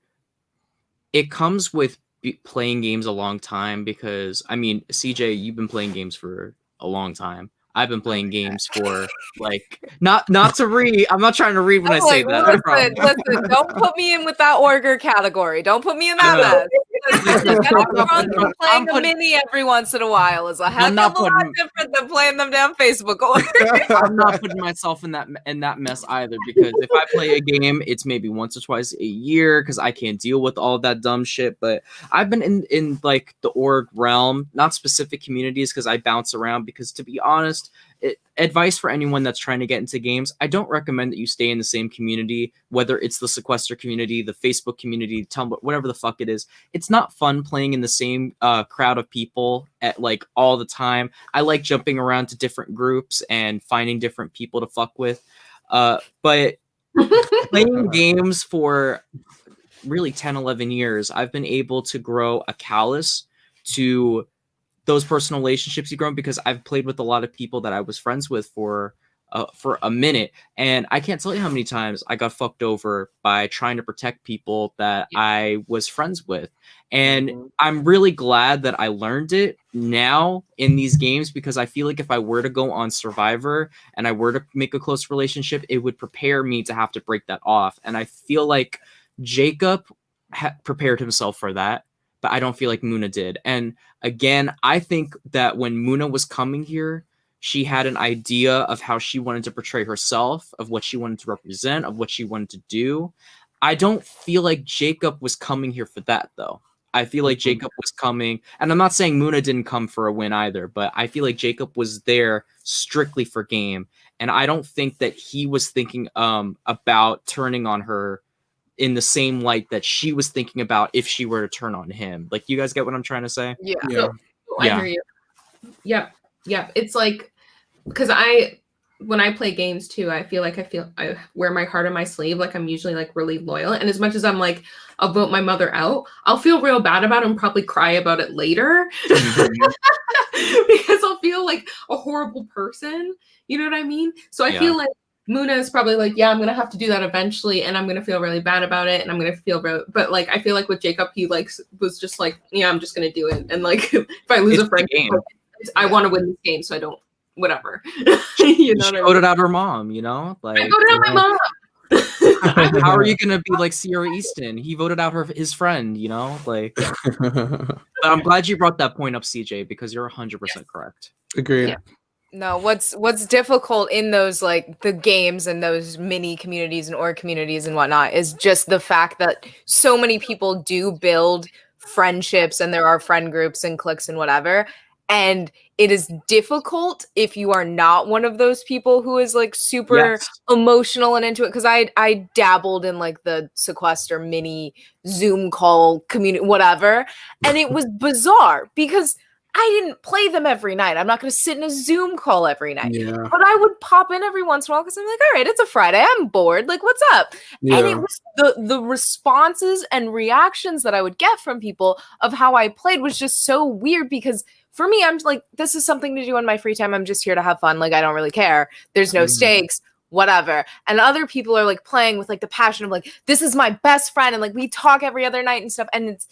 it comes with playing games a long time because Ceejae, you've been playing games for a long time. I've been playing games for not to read. I'm not trying to read when I say that. Listen, don't put me in with that Orger category. Don't put me in that mess. Playing a mini every once in a while is a heck of a lot different than playing them down Facebook. I'm not putting myself in that mess either because if I play a game, it's maybe once or twice a year because I can't deal with all of that dumb shit. But I've been in like the org realm, not specific communities because I bounce around because to be honest, advice for anyone that's trying to get into games, I don't recommend that you stay in the same community, whether it's the Sequester community, the Facebook community, Tumblr, whatever the fuck it is. It's not fun playing in the same crowd of people at like all the time. I like jumping around to different groups and finding different people to fuck with. But playing games for really 10, 11 years, I've been able to grow a callus to those personal relationships you've grown because I've played with a lot of people that I was friends with for a minute. And I can't tell you how many times I got fucked over by trying to protect people that I was friends with. And I'm really glad that I learned it now in these games because I feel like if I were to go on Survivor and I were to make a close relationship, it would prepare me to have to break that off. And I feel like Jacob prepared himself for that, but I don't feel like Muna did. And again, I think that when Muna was coming here, she had an idea of how she wanted to portray herself, of what she wanted to represent, of what she wanted to do. I don't feel like Jacob was coming here for that, though. I feel like Jacob was coming, and I'm not saying Muna didn't come for a win either, but I feel like Jacob was there strictly for game. And I don't think that he was thinking about turning on her in the same light that she was thinking about if she were to turn on him. Like, you guys get what I'm trying to say? Yeah. So, I hear you. Yep. It's like, because when I play games too, I feel like I wear my heart on my sleeve. Like I'm usually like really loyal. And as much as I'm like, I'll vote my mother out, I'll feel real bad about it and probably cry about it later because I'll feel like a horrible person. You know what I mean? So I feel like Muna is probably like, yeah, I'm going to have to do that eventually. And I'm going to feel really bad about it. And I'm going to feel, but like, I feel like with Jacob, he like was just like, yeah, I'm just going to do it. And like, if I lose a friend, I want to win this game. So I don't, whatever. You know, she voted out her mom, you know, like I voted out my mom. How are you gonna be like Sierra Easton? He voted out his friend, you know, like. But I'm glad you brought that point up, Ceejae, because you're 100% correct. Agreed. Yeah. No, what's difficult in those like the games and those mini communities and org communities and whatnot is just the fact that so many people do build friendships and there are friend groups and cliques and whatever. And it is difficult if you are not one of those people who is like super emotional and into it. Because I dabbled in like the Sequester mini Zoom call community, whatever. And it was bizarre because I didn't play them every night. I'm not going to sit in a Zoom call every night. Yeah. But I would pop in every once in a while because I'm like, all right, it's a Friday. I'm bored. Like, what's up? Yeah. And it was the responses and reactions that I would get from people of how I played was just so weird because for me, I'm like, this is something to do in my free time. I'm just here to have fun. Like, I don't really care. There's no stakes, whatever. And other people are like playing with like the passion of like, this is my best friend. And like, we talk every other night and stuff. And it's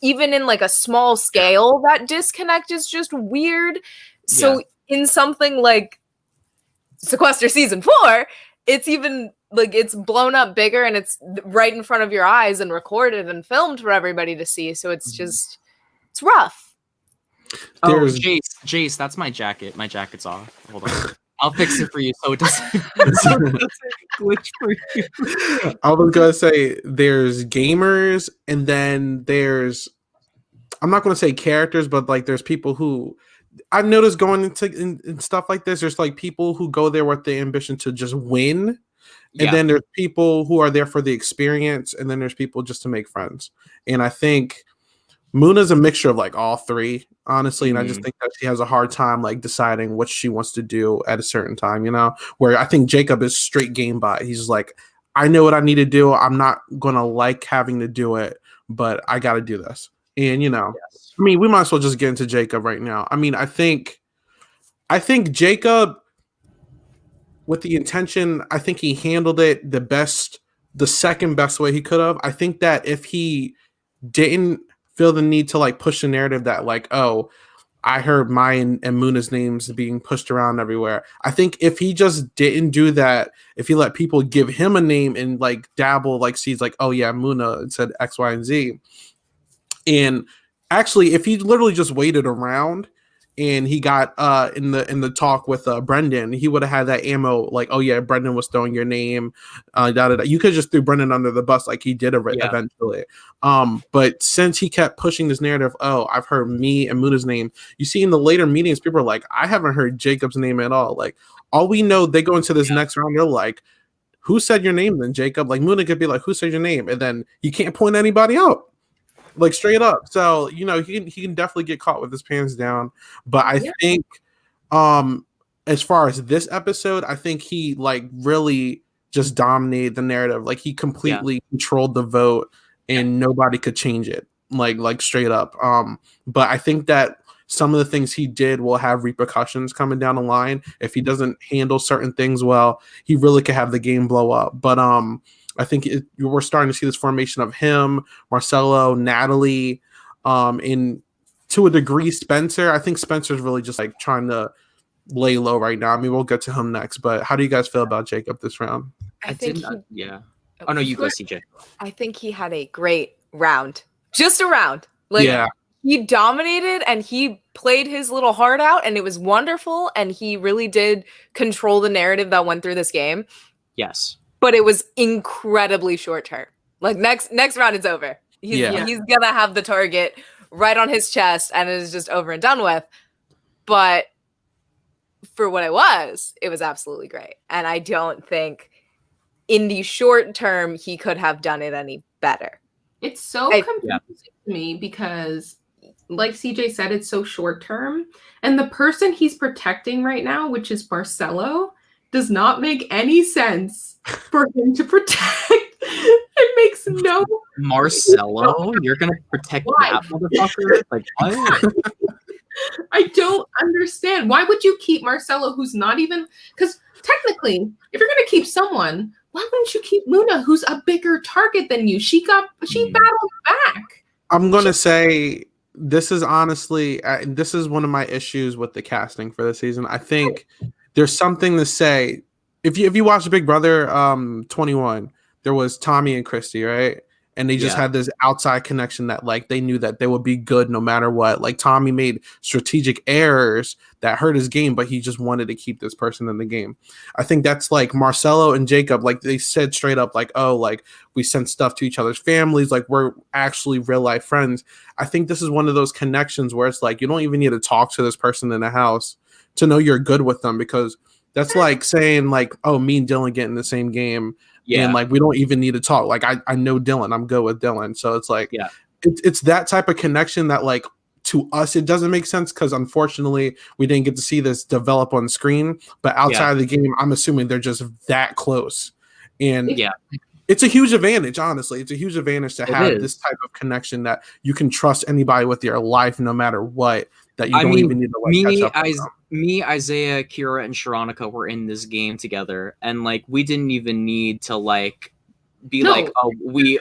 even in like a small scale, that disconnect is just weird. So in something like Sequester season 4, it's even like it's blown up bigger and it's right in front of your eyes and recorded and filmed for everybody to see. So it's just, it's rough. Jace, that's my jacket. My jacket's off. Hold on. I'll fix it for you so it doesn't glitch for you. I was gonna say there's gamers and then there's, I'm not gonna say characters, but like there's people who I've noticed going into in stuff like this, there's like people who go there with the ambition to just win. And then there's people who are there for the experience, and then there's people just to make friends. And I think Muna's a mixture of like all three, honestly. And I just think that she has a hard time like deciding what she wants to do at a certain time, you know, where I think Jacob is straight game bot. He's like, I know what I need to do. I'm not going to like having to do it, but I got to do this. And, you know, I mean, we might as well just get into Jacob right now. I mean, I think Jacob, with the intention, I think he handled it the second best way he could have. I think that if he didn't feel the need to like push the narrative that like, oh, I heard mine and Muna's names being pushed around everywhere. I think if he just didn't do that, if he let people give him a name and like dabble like seeds like, oh yeah, Muna said X, Y, and Z. And actually, if he literally just waited around and he got in the talk with Brendan, he would have had that ammo like, oh yeah, Brendan was throwing your name. You could just throw Brendan under the bus like he did eventually. But since he kept pushing this narrative, oh, I've heard me and Muna's name. You see in the later meetings, people are like, I haven't heard Jacob's name at all. Like all we know, they go into this next round, they're like, who said your name then, Jacob? Like Muna could be like, who said your name? And then you can't point anybody out. Like straight up. So, you know, he can definitely get caught with his pants down. But I think as far as this episode, I think he like really just dominated the narrative. Like he completely controlled the vote and nobody could change it. Like straight up. But I think that some of the things he did will have repercussions coming down the line. If he doesn't handle certain things well, he really could have the game blow up. But I think we're starting to see this formation of him, Marcelo, Natalie, and to a degree Spencer. I think Spencer's really just like trying to lay low right now. I mean, we'll get to him next, but how do you guys feel about Jacob this round? I think Oh no, you go, Ceejae. I think he had a great round. Just a round. Like he dominated and he played his little heart out and it was wonderful and he really did control the narrative that went through this game. Yes. But it was incredibly short term. Like next round, it's over. He's gonna have the target right on his chest, and it is just over and done with. But for what it was absolutely great. And I don't think in the short term he could have done it any better. It's so confusing to me because, like Ceejae said, it's so short term, and the person he's protecting right now, which is Marcelo, does not make any sense for him to protect. It makes no Marcelo, you're gonna protect that motherfucker? Like what? I don't understand. Why would you keep Marcelo, who's not even? Because technically, if you're gonna keep someone, why wouldn't you keep Muna, who's a bigger target than you? She battled back. I'm gonna say this is honestly, this is one of my issues with the casting for the season. I think there's something to say. If you watch Big Brother 21, there was Tommy and Christy, right? And they just had this outside connection that like they knew that they would be good no matter what. Like Tommy made strategic errors that hurt his game, but he just wanted to keep this person in the game. I think that's like Marcelo and Jacob, like they said straight up, like, oh, like we sent stuff to each other's families, like we're actually real life friends. I think this is one of those connections where it's like you don't even need to talk to this person in the house to know you're good with them, because that's like saying like, oh, me and Dylan get in the same game. And like, we don't even need to talk. Like I know Dylan, I'm good with Dylan. So it's like, it's that type of connection that like to us, it doesn't make sense. Cause unfortunately we didn't get to see this develop on screen, but outside of the game, I'm assuming they're just that close. And it's a huge advantage. Honestly, it's a huge advantage to have this type of connection that you can trust anybody with your life, no matter what, that you don't even need to like catch up with them. Me, Isaiah, Kira, and Sharonica were in this game together, and like we didn't even need to like be like, oh, we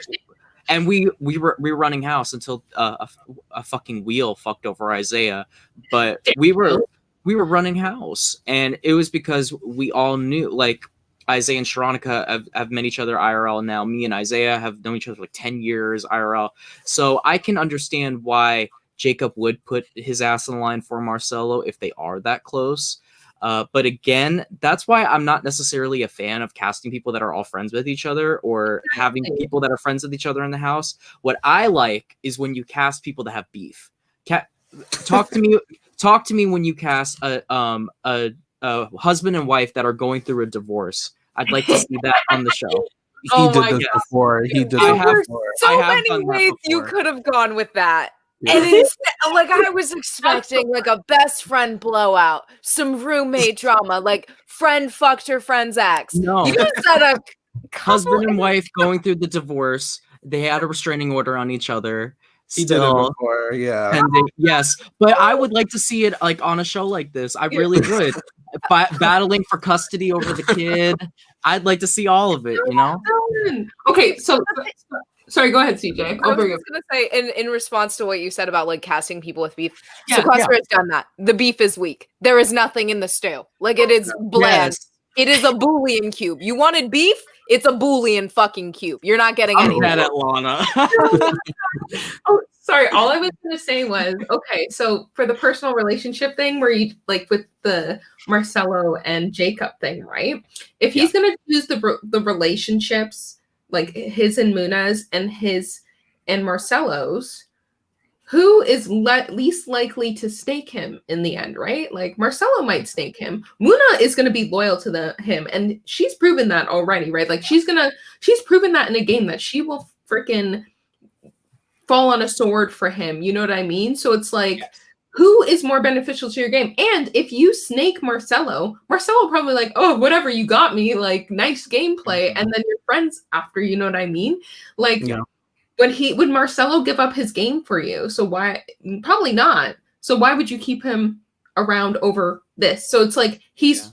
were running house until a fucking wheel fucked over Isaiah, but we were running house, and it was because we all knew like Isaiah and Sharonica have met each other IRL now. Me and Isaiah have known each other for like 10 years IRL, so I can understand why Jacob would put his ass on the line for Marcelo if they are that close. But again, that's why I'm not necessarily a fan of casting people that are all friends with each other or having people that are friends with each other in the house. What I like is when you cast people that have beef. Talk to me when you cast a husband and wife that are going through a divorce. I'd like to see that on the show. He did this before. He did There this were before. so I have many done that ways you before. could have gone with that. Yeah. And instead, like I was expecting like a best friend blowout, some roommate drama, like friend fucked her friend's ex. No. You said a Husband and wife going through the divorce. They had a restraining order on each other. He did it before, yeah. Pending, yes, but I would like to see it like on a show like this. I really would. Battling for custody over the kid. I'd like to see all of it, you know? Okay, so sorry, go ahead, Ceejae. I was just gonna say, in response to what you said about like casting people with beef, Yeah, Sequester has done that. The beef is weak. There is nothing in the stew. Like it is bland. Yes. It is a Boolean cube. You wanted beef? It's a Boolean fucking cube. You're not getting I'm anything. mad at Lana. Oh, sorry. All I was going to say was, okay, so for the personal relationship thing where you like with the Marcelo and Jacob thing, right? If he's going to choose the relationships, like his and Muna's and his and Marcelo's, who is least likely to snake him in the end, right? Like Marcelo might snake him. Muna is going to be loyal to him, and she's proven that already, right? Like she's proven that in a game that she will freaking fall on a sword for him. You know what I mean? So it's like, who is more beneficial to your game? And if you snake Marcelo probably like, oh, whatever, you got me, like nice gameplay, and then you're friends after. You know what I mean? Like. Yeah. Would Marcelo give up his game for you? So why? Probably not. So why would you keep him around over this? So it's like he's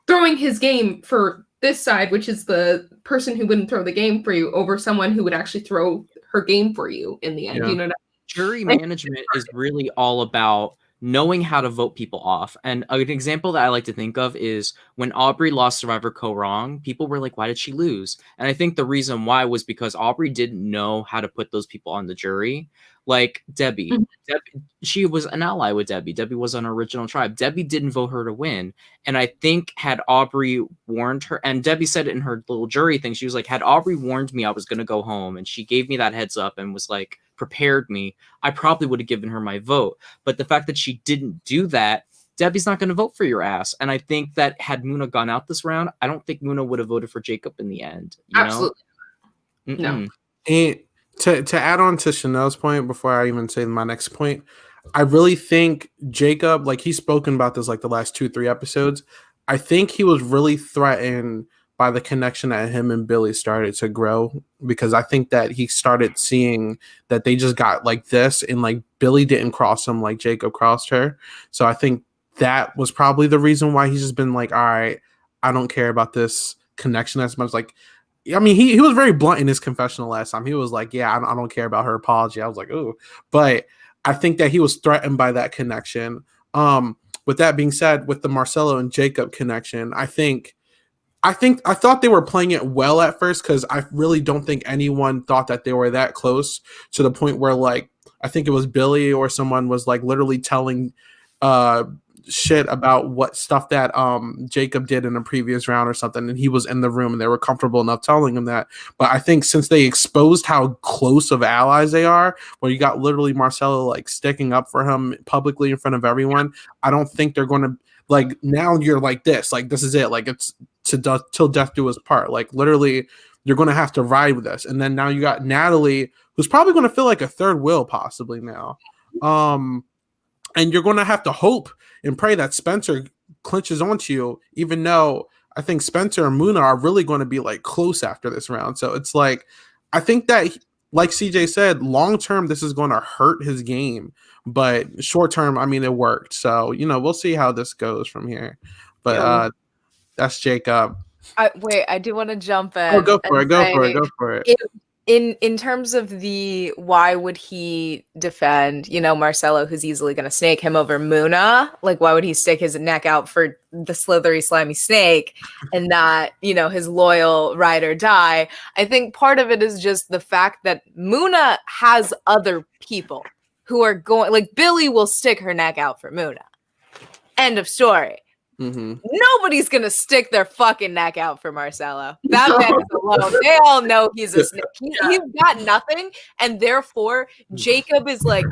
throwing his game for this side, which is the person who wouldn't throw the game for you, over someone who would actually throw her game for you in the end. Yeah. You know what Jury management is really all about knowing how to vote people off. And an example that I like to think of is when Aubrey lost Survivor Co. Wrong, people were like, why did she lose? And I think the reason why was because Aubrey didn't know how to put those people on the jury. Like Debbie. Mhm. She was an ally with Debbie. Debbie was an original tribe. Debbie didn't vote her to win. And I think had Aubrey warned her, and Debbie said it in her little jury thing, she was like, had Aubrey warned me I was going to go home, and she gave me that heads up and was like, prepared me, I probably would have given her my vote. But the fact that she didn't do that, Debbie's not going to vote for your ass. And I think that had Muna gone out this round, I don't think Muna would have voted for Jacob in the end. You Absolutely. know? No. And to add on to Chanel's point before I even say my next point, I really think Jacob, like he's spoken about this like the last 2-3 episodes. I think he was really threatened by the connection that him and Billy started to grow, because I think that he started seeing that they just got like this, and like Billy didn't cross him like Jacob crossed her. So I think that was probably the reason why he's just been like, all right, I don't care about this connection as much. Like, I mean, he was very blunt in his confessional last time. He was like, yeah, I don't care about her apology. I was like, ooh. But I think that he was threatened by that connection. With that being said, with the Marcelo and Jacob connection, I thought they were playing it well at first, because I really don't think anyone thought that they were that close, to the point where like I think it was Billy or someone was like literally telling shit about what stuff that Jacob did in a previous round or something, and he was in the room and they were comfortable enough telling him that. But I think since they exposed how close of allies they are, where you got literally Marcelo like sticking up for him publicly in front of everyone, I don't think they're going to, like, now you're like this is it, like it's till death do us part, like literally you're going to have to ride with us. And then now you got Natalie, who's probably going to feel like a third wheel possibly now, and you're going to have to hope and pray that Spencer clinches onto you, even though I think Spencer and Muna are really going to be like close after this round. So it's like, I think that, like Ceejae said, long term this is going to hurt his game, but short term, I mean, it worked. So, you know, we'll see how this goes from here. But that's Jacob. I do want to jump in. Oh, go for it. In terms of the why would he defend, you know, Marcelo, who's easily going to snake him over Muna? Like, why would he stick his neck out for the slithery, slimy snake and not, you know, his loyal ride or die? I think part of it is just the fact that Muna has other people who are going, like Billy will stick her neck out for Muna. End of story. Mm-hmm. Nobody's gonna stick their fucking neck out for Marcelo. That man is alone. They all know he's a snake. He's got nothing, and therefore Jacob is like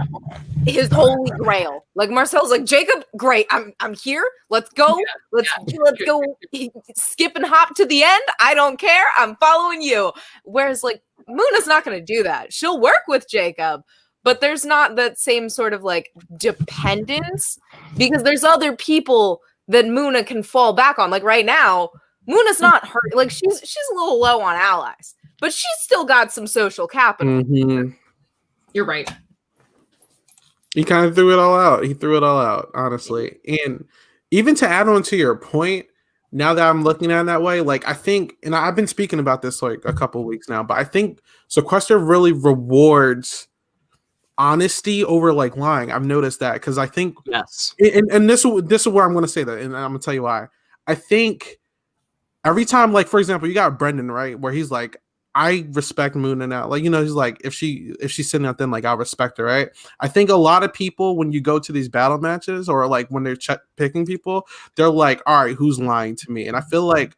his holy grail. Like Marcel's like, Jacob, great, I'm here. Let's go. Let's go skip and hop to the end. I don't care. I'm following you. Whereas like Muna's not gonna do that. She'll work with Jacob, but there's not that same sort of like dependence because there's other people that Muna can fall back on. Like right now, Muna's not hurt. Like she's a little low on allies, but she's still got some social capital. Mm-hmm. You're right. He kind of threw it all out. He threw it all out, honestly. And even to add on to your point, now that I'm looking at it that way, like I think, and I've been speaking about this like a couple of weeks now, but I think Sequester really rewards honesty over like lying. I've noticed that because I think Yes. And this is where I'm going to say that, and I'm going to tell you why. I think every time, like for example, you got Brendan, right, where he's like, I respect Muna now. Like, you know, he's like, if she's sitting out, then like I'll respect her, right? I think a lot of people when you go to these battle matches or like when they're picking people, they're like, all right, who's lying to me? And I feel like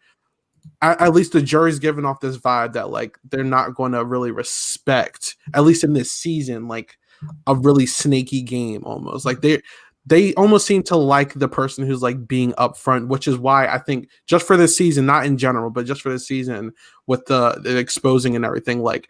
at least the jury's giving off this vibe that like they're not going to really respect, at least in this season, like a really snaky game almost. Like they almost seem to like the person who's like being upfront, which is why I think just for this season, not in general, but just for this season with the exposing and everything, like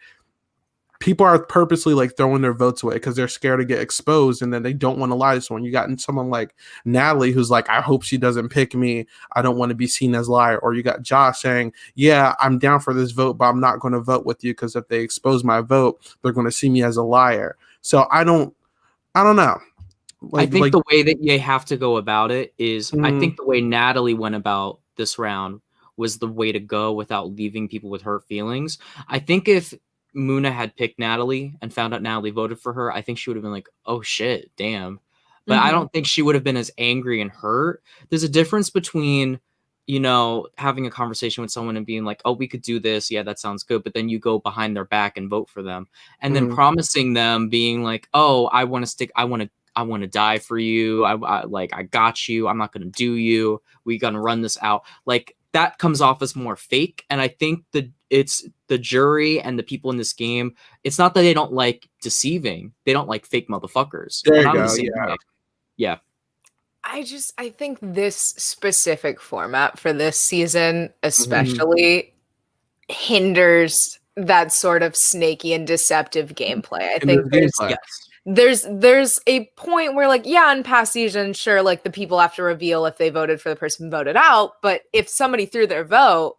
people are purposely like throwing their votes away because they're scared to get exposed and then they don't want to lie to someone. You got someone like Natalie who's like, I hope she doesn't pick me. I don't want to be seen as a liar. Or you got Josh saying, yeah, I'm down for this vote, but I'm not going to vote with you because if they expose my vote, they're going to see me as a liar. So I don't know. I think the way that you have to go about it is, I think the way Natalie went about this round was the way to go without leaving people with hurt feelings. I think if Muna had picked Natalie and found out Natalie voted for her, I think she would have been like, oh shit, damn. But I don't think she would have been as angry and hurt. There's a difference between, you know, having a conversation with someone and being like, oh, we could do this. Yeah, that sounds good. But then you go behind their back and vote for them. And then promising them being like, oh, I want to die for you. I got you. I'm not going to do you. We going to run this out. Like that comes off as more fake. And I think it's the jury and the people in this game. It's not that they don't like deceiving. They don't like fake motherfuckers. There you go. Yeah. I think this specific format for this season especially hinders that sort of snaky and deceptive gameplay. I think there's a point where like, yeah, in past seasons, sure, like the people have to reveal if they voted for the person voted out, but if somebody threw their vote,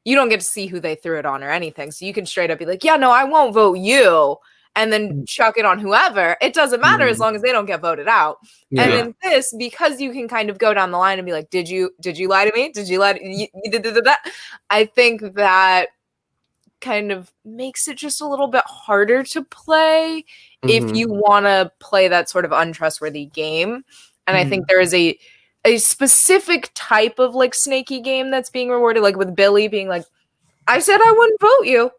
you don't get to see who they threw it on or anything. So you can straight up be like, yeah, no, I won't vote you, and then chuck it on whoever. It doesn't matter as long as they don't get voted out. Yeah. And in this, because you can kind of go down the line and be like, did you lie to me? Did you lie to you did that? I think that kind of makes it just a little bit harder to play if you want to play that sort of untrustworthy game. And I think there is a specific type of like snaky game that's being rewarded, like with Billy being like, I said I wouldn't vote you.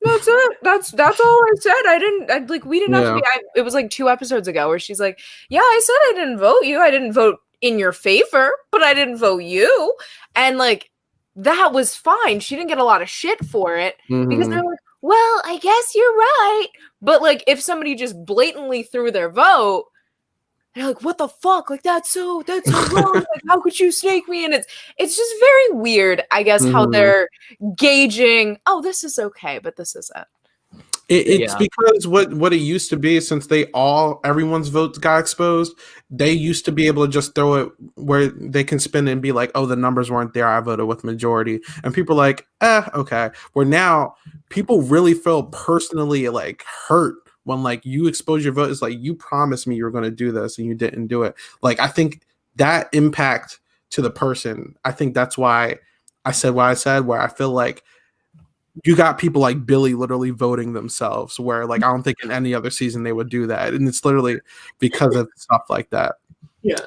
That's it. That's all I said. We didn't have to be. It was like 2 episodes ago where she's like, yeah, I said I didn't vote you. I didn't vote in your favor, but I didn't vote you. And like, that was fine. She didn't get a lot of shit for it because they're like, well, I guess you're right. But like, if somebody just blatantly threw their vote, they're like, what the fuck? Like, that's so wrong. Like, how could you snake me? And it's just very weird, I guess, how they're gauging, oh, this is okay, but this isn't. It's because what it used to be, since everyone's votes got exposed, they used to be able to just throw it where they can spin it and be like, oh, the numbers weren't there, I voted with majority. And people are like, okay. Where now people really feel personally like hurt when like you expose your vote. It's like, you promised me you were going to do this and you didn't do it. Like, I think that impact to the person, I think that's why I said what I said, where I feel like you got people like Billy literally voting themselves, where like I don't think in any other season they would do that, and it's literally because of stuff like that. Yeah.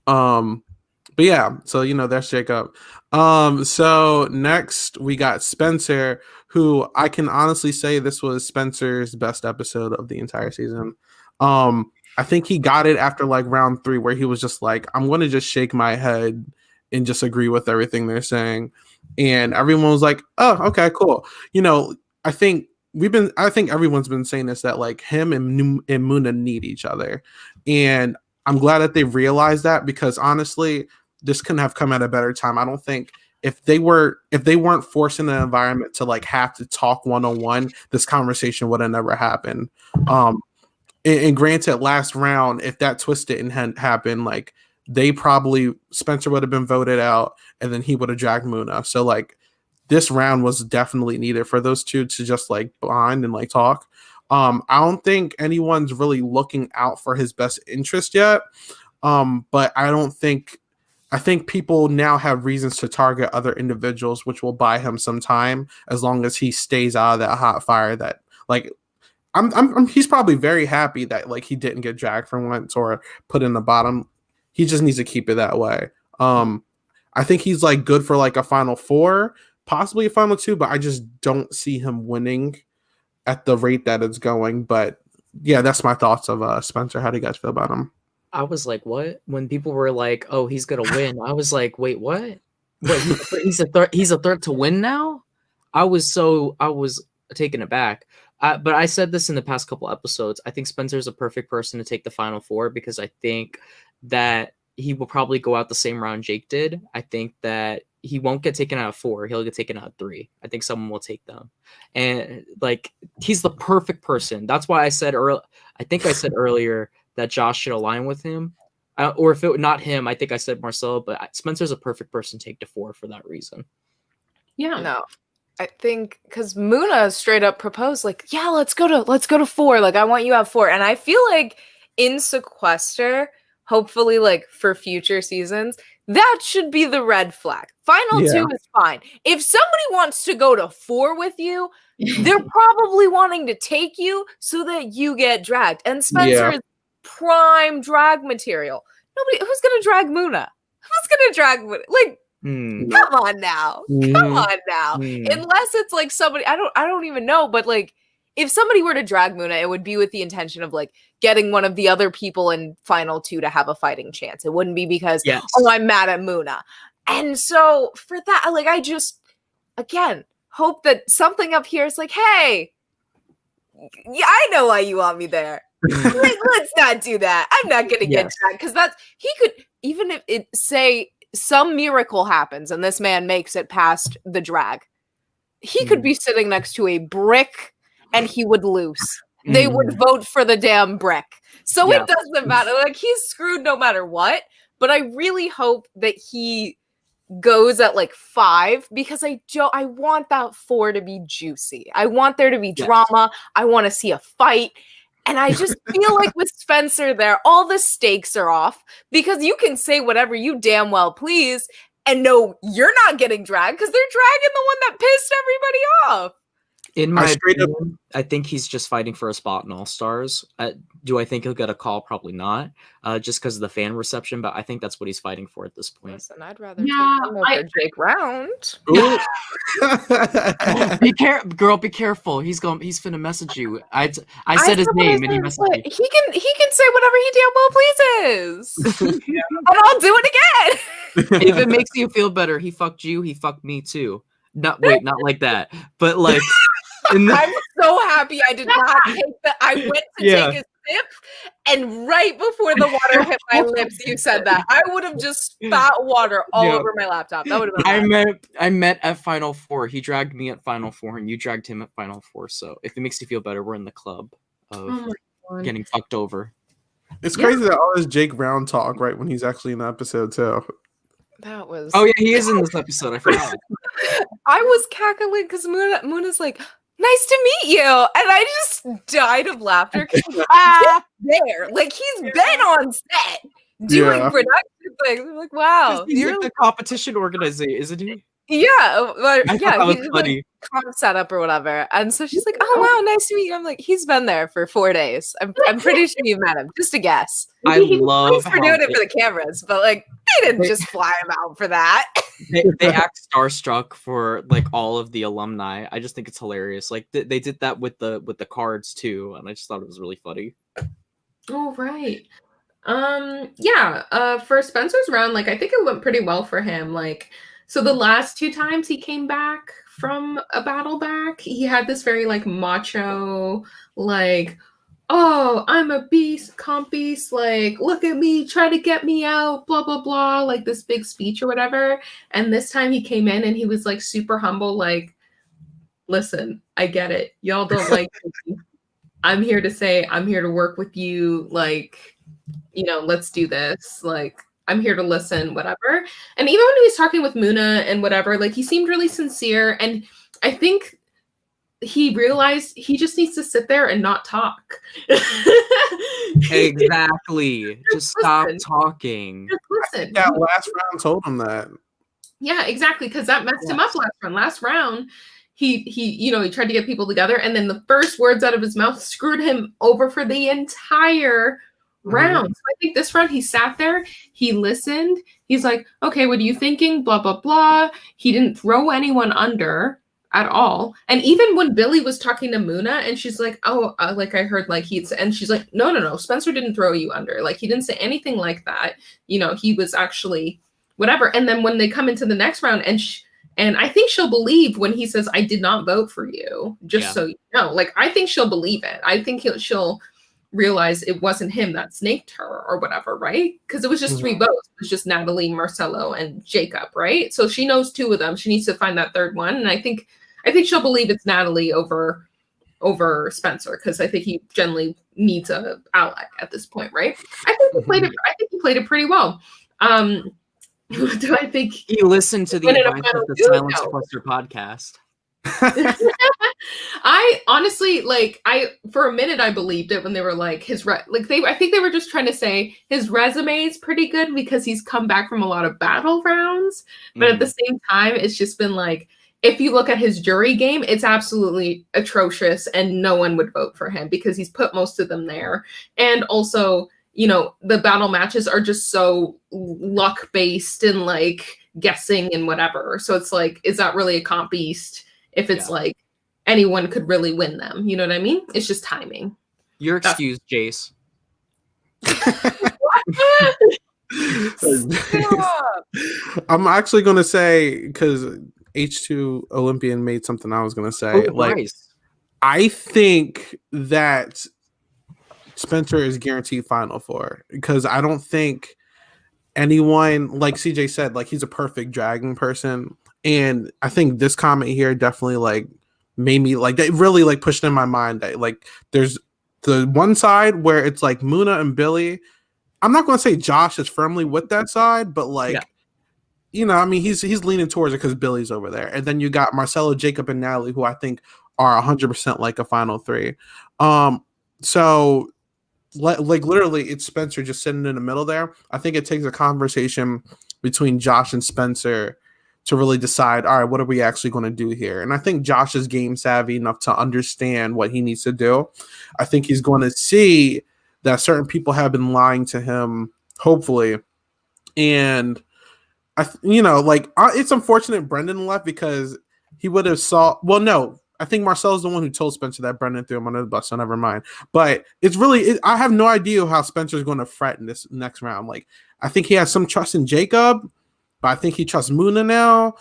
But yeah, so you know, that's Jacob. So next we got Spencer, who I can honestly say this was Spencer's best episode of the entire season. I think he got it after like round 3, where he was just like, I'm going to just shake my head and just agree with everything they're saying. And everyone was like, oh, okay, cool. You know, I think I think everyone's been saying this, that like him and Muna need each other, and I'm glad that they realized that, because honestly, this couldn't have come at a better time. I don't think if they weren't forced in an environment to like have to talk one-on-one, this conversation would have never happened. And granted, last round, if that twist didn't happen, like they probably Spencer would have been voted out, and then he would have dragged Muna. So like this round was definitely needed for those two to just like bond and like talk. I don't think anyone's really looking out for his best interest yet. But I think people now have reasons to target other individuals, which will buy him some time as long as he stays out of that hot fire. That like, he's probably very happy that like he didn't get dragged for once or put in the bottom. He just needs to keep it that way. I think he's like good for like a final 4, possibly a final 2, but I just don't see him winning at the rate that it's going. But yeah, that's my thoughts of Spencer. How do you guys feel about him? I was like, what? When people were like, "Oh, he's gonna win," I was like, "Wait, what? What? He's a third. He's a third to win now." I was taken aback. But I said this in the past couple episodes. I think Spencer's a perfect person to take the final 4, because I think that he will probably go out the same round Jake did. I think that he won't get taken out of 4. He'll get taken out of 3. I think someone will take them, and like he's the perfect person. That's why I said I think I said earlier that Josh should align with him, or if it not him, I think I said Marcelo. But Spencer's a perfect person to take to 4 for that reason. Yeah. No, I think because Muna straight up proposed, like, yeah, let's go to 4. Like, I want you to have 4, and I feel like in Sequester, hopefully, like for future seasons, that should be the red flag. Final 2 is fine. If somebody wants to go to 4 with you, they're probably wanting to take you so that you get dragged. And Spencer is prime drag material. Who's gonna drag Muna? Who's gonna drag Muna? Like, come on now. Unless it's like somebody, I don't even know, but like if somebody were to drag Muna, it would be with the intention of like getting one of the other people in final 2 to have a fighting chance. It wouldn't be because, oh, I'm mad at Muna. And so for that, like, I just, again, hope that something up here is like, hey, yeah, I know why you want me there. Let's not do that. I'm not going to get dragged, because he could, even if it say some miracle happens and this man makes it past the drag, he could be sitting next to a brick and he would lose. They would vote for the damn brick. So it doesn't matter. Like, he's screwed no matter what. But I really hope that he goes at like 5, because I want that 4 to be juicy. I want there to be drama. I want to see a fight. And I just feel like with Spencer there, all the stakes are off, because you can say whatever you damn well please, and no, you're not getting dragged, because they're dragging the one that pissed everybody off. In my opinion, I think he's just fighting for a spot in All Stars. Do I think he'll get a call? Probably not, just because of the fan reception. But I think that's what he's fighting for at this point. Listen, I'd rather take him over Jake Round. Girl, be careful. He's finna message you. I said his name and he messaged me. He can say whatever he damn well pleases, and I'll do it again. If it makes you feel better, he fucked you. He fucked me too. Not like that, but like. I'm so happy I did not take that. I went to take a sip, and right before the water hit my lips, you said that. I would have just spat water all over my laptop. That would have been I met at Final 4. He dragged me at Final 4, and you dragged him at Final 4. So if it makes you feel better, we're in the club of getting fucked over. It's crazy that all this Jake Round talk right when he's actually in the episode too. That was. Oh yeah, he is in this episode. I forgot. I was cackling because Muna's like, nice to meet you, and I just died of laughter because he's there. Like, he's been on set doing production things. I'm like, wow, he's like the competition organizer, isn't he? Yeah, I thought that was funny. Like, comp setup or whatever. And so she's like, oh wow, nice to meet you. I'm like, he's been there for 4 days. I'm pretty sure you've met him. Just a guess. I love Thanks for doing it for the cameras, but like, they didn't just fly him out for that. they act starstruck for like all of the alumni. I just think it's hilarious. Like they did that with the cards too, and I just thought it was really funny. Oh right. For Spencer's round, like I think it went pretty well for him. Like So the last 2 times he came back from a battle back, he had this very like macho, like, oh, I'm a beast, comp beast, like, look at me, try to get me out, blah, blah, blah, like this big speech or whatever. And this time he came in and he was like super humble, like, listen, I get it. Y'all don't like me. I'm here to say, I'm here to work with you. Like, let's do this. Like, I'm here to listen, whatever. And even when he was talking with Muna and whatever, like, he seemed really sincere. And I think he realized he just needs to sit there and not talk. Exactly. Just stop talking. Just listen. That last round told him that. Yeah, exactly. Because that messed him up last round. Last round, he tried to get people together, and then the first words out of his mouth screwed him over for the entire round. So I think this round he sat there, he listened. He's like, okay, what are you thinking? Blah, blah, blah. He didn't throw anyone under at all. And even when Billy was talking to Muna and she's like, oh, like I heard like and she's like, no, Spencer didn't throw you under. Like he didn't say anything like that. He was actually whatever. And then when they come into the next round and I think she'll believe when he says, I did not vote for you, just so you know. Like, I think she'll believe it. I think she'll realize it wasn't him that snaked her or whatever, right? Because it was just 3 votes. It was just Natalie, Marcelo, and Jacob, right? So she knows 2 of them. She needs to find that third one. And I think she'll believe it's Natalie over Spencer, because I think he generally needs a ally at this point, right? I think he played it pretty well. Do I think he listened to the advice of the Silent Sequester podcast? I honestly, for a minute I believed it when they were like I think they were just trying to say his resume is pretty good because he's come back from a lot of battle rounds, but at the same time it's just been like, if you look at his jury game, it's absolutely atrocious and no one would vote for him because he's put most of them there. And also, the battle matches are just so luck based and like guessing and whatever. So it's like, is that really a comp beast if it's like anyone could really win them? You know what I mean? It's just timing. You're excused, Jace. I'm actually going to say, because H2 Olympian made something I was going to say. Nice. I think that Spencer is guaranteed Final Four because I don't think anyone, like Ceejae said, like he's a perfect dragon person, and I think this comment here definitely like made me like that really like pushed in my mind that like there's the one side where it's like Muna and Billy. I'm not going to say Josh is firmly with that side, but like I mean he's leaning towards it because Billy's over there, and then you got Marcelo, Jacob, and Natalie, who I think are 100% like a Final 3. So. Like literally, it's Spencer just sitting in the middle there. I think it takes a conversation between Josh and Spencer to really decide, all right, what are we actually going to do here? And I think Josh is game savvy enough to understand what he needs to do. I think he's going to see that certain people have been lying to him, hopefully. And it's unfortunate Brendan left because he would have I think Marcelo's the one who told Spencer that Brendan threw him under the bus, so never mind. But it's really, I have no idea how Spencer's going to fret in this next round. Like, I think he has some trust in Jacob, but I think he trusts Muna now.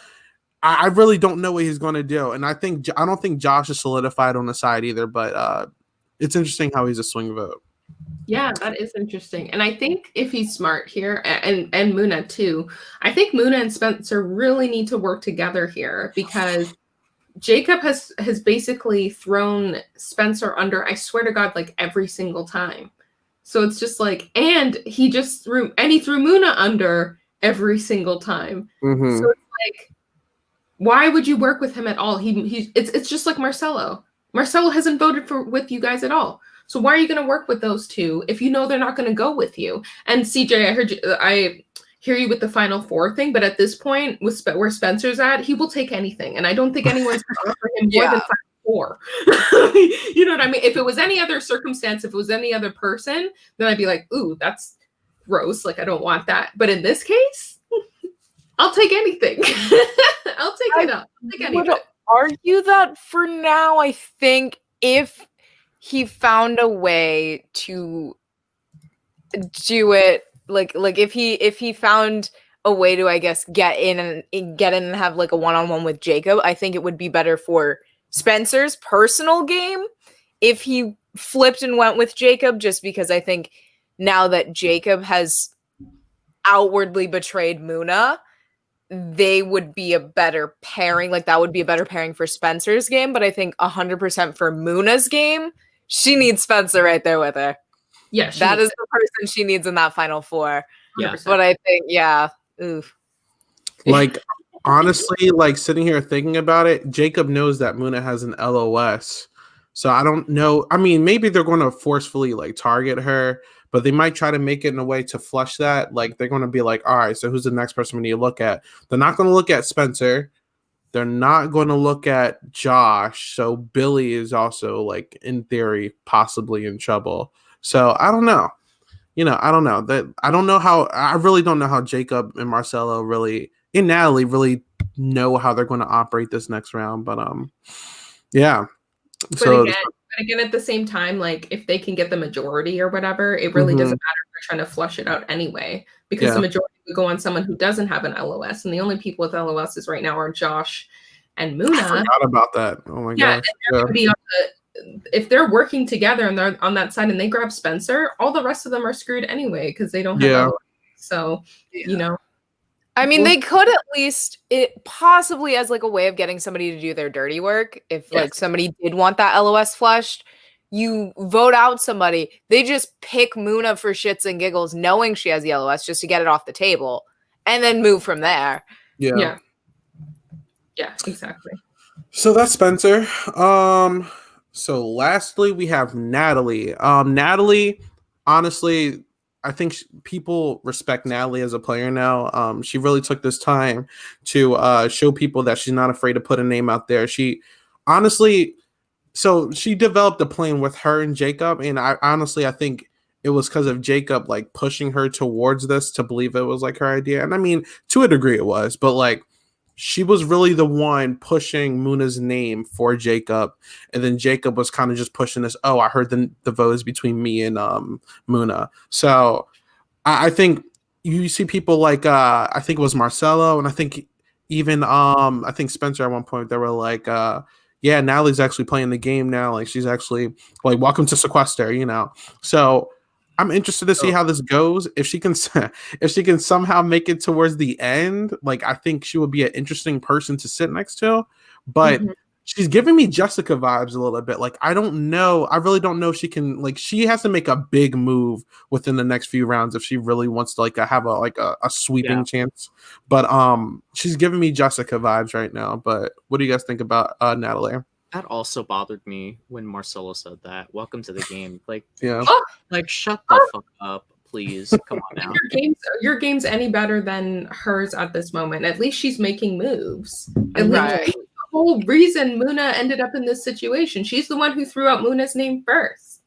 I really don't know what he's going to do. And I don't think Josh is solidified on the side either, but it's interesting how he's a swing vote. Yeah, that is interesting. And I think if he's smart here, and Muna too, I think Muna and Spencer really need to work together here because Jacob has basically thrown Spencer under, I swear to God, like every single time. So it's just like, and he threw Muna under every single time. Mm-hmm. So it's like, why would you work with him at all? It's just like Marcelo. Marcelo hasn't voted with you guys at all. So why are you going to work with those two if you know they're not going to go with you? And Ceejae, I hear you with the Final Four thing, but at this point, with where Spencer's at, he will take anything, and I don't think anyone's going to offer him more than Final Four. You know what I mean? If it was any other circumstance, if it was any other person, then I'd be like, "Ooh, that's gross. Like, I don't want that." But in this case, I'll take anything. I'll take it up. I'll take anything. Would argue that for now, I think if he found a way to do it. Like if he found a way to, I guess, get in and have like a one-on-one with Jacob. I think it would be better for Spencer's personal game if he flipped and went with Jacob, just because I think now that Jacob has outwardly betrayed Muna, they would be a better pairing. Like that would be a better pairing for Spencer's game. But I think 100% for Muna's game, she needs Spencer right there with her. Yeah, that is the person she needs in that final four. Yeah. But I think, oof. Like, honestly, like sitting here thinking about it, Jacob knows that Muna has an LOS. So I don't know. I mean, maybe they're going to forcefully like target her, but they might try to make it in a way to flush that. Like they're going to be like, all right, so who's the next person we need to look at? They're not going to look at Spencer. They're not going to look at Josh. So Billy is also like, in theory, possibly in trouble. So I don't know. I don't know. I really don't know how Jacob and Marcelo and Natalie really know how they're going to operate this next round. But yeah. But again, at the same time, like if they can get the majority or whatever, it really doesn't matter if they're trying to flush it out anyway, because the majority would go on someone who doesn't have an LOS, and the only people with LOSs right now are Josh and Muna. I forgot about that. Oh my gosh. If they're working together and they're on that side and they grab Spencer, all the rest of them are screwed anyway because they don't have LOS. So I mean, they could at least possibly as like a way of getting somebody to do their dirty work. If like somebody did want that LOS flushed, you vote out somebody. They just pick Muna for shits and giggles, knowing she has the LOS, just to get it off the table, and then move from there. Yeah, exactly. So that's Spencer. So lastly, we have Natalie. Natalie, honestly, I think people respect Natalie as a player now. She really took this time to show people that she's not afraid to put a name out there. She developed a plan with her and Jacob, and I think it was because of Jacob like pushing her towards this to believe it was like her idea. And I mean, to a degree it was, but like she was really the one pushing Muna's name for Jacob, and then Jacob was kind of just pushing this. Oh, I heard the vote is between me and Muna. So I think you see people like I think it was Marcelo, and I think even I think Spencer at one point they were like, yeah, Natalie's actually playing the game now. Like she's actually like, welcome to Sequester, So I'm interested to see how this goes. If she can somehow make it towards the end, like I think she would be an interesting person to sit next to. But she's giving me Jessica vibes a little bit. Like I really don't know if she can. Like she has to make a big move within the next few rounds if she really wants to like have a sweeping chance. But she's giving me Jessica vibes right now. But what do you guys think about Natalie? That also bothered me when Marcelo said that. Welcome to the game. Like, like shut the fuck up, please. Come on now. Your game's any better than hers at this moment. At least she's making moves. At least the whole reason Muna ended up in this situation. She's the one who threw out Muna's name first.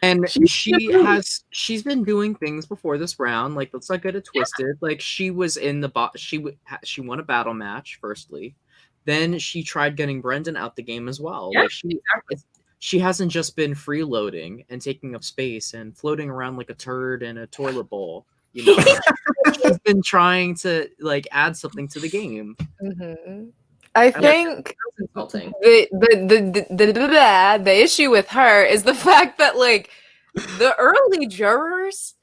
And she's been doing things before this round. Like, let's not get it twisted. Like she was in the she won a battle match firstly. Then she tried getting Brendan out the game as well. Yeah, like she hasn't just been freeloading and taking up space and floating around like a turd in a toilet bowl. She's been trying to like add something to the game. I think the issue with her is the fact that like the early jurors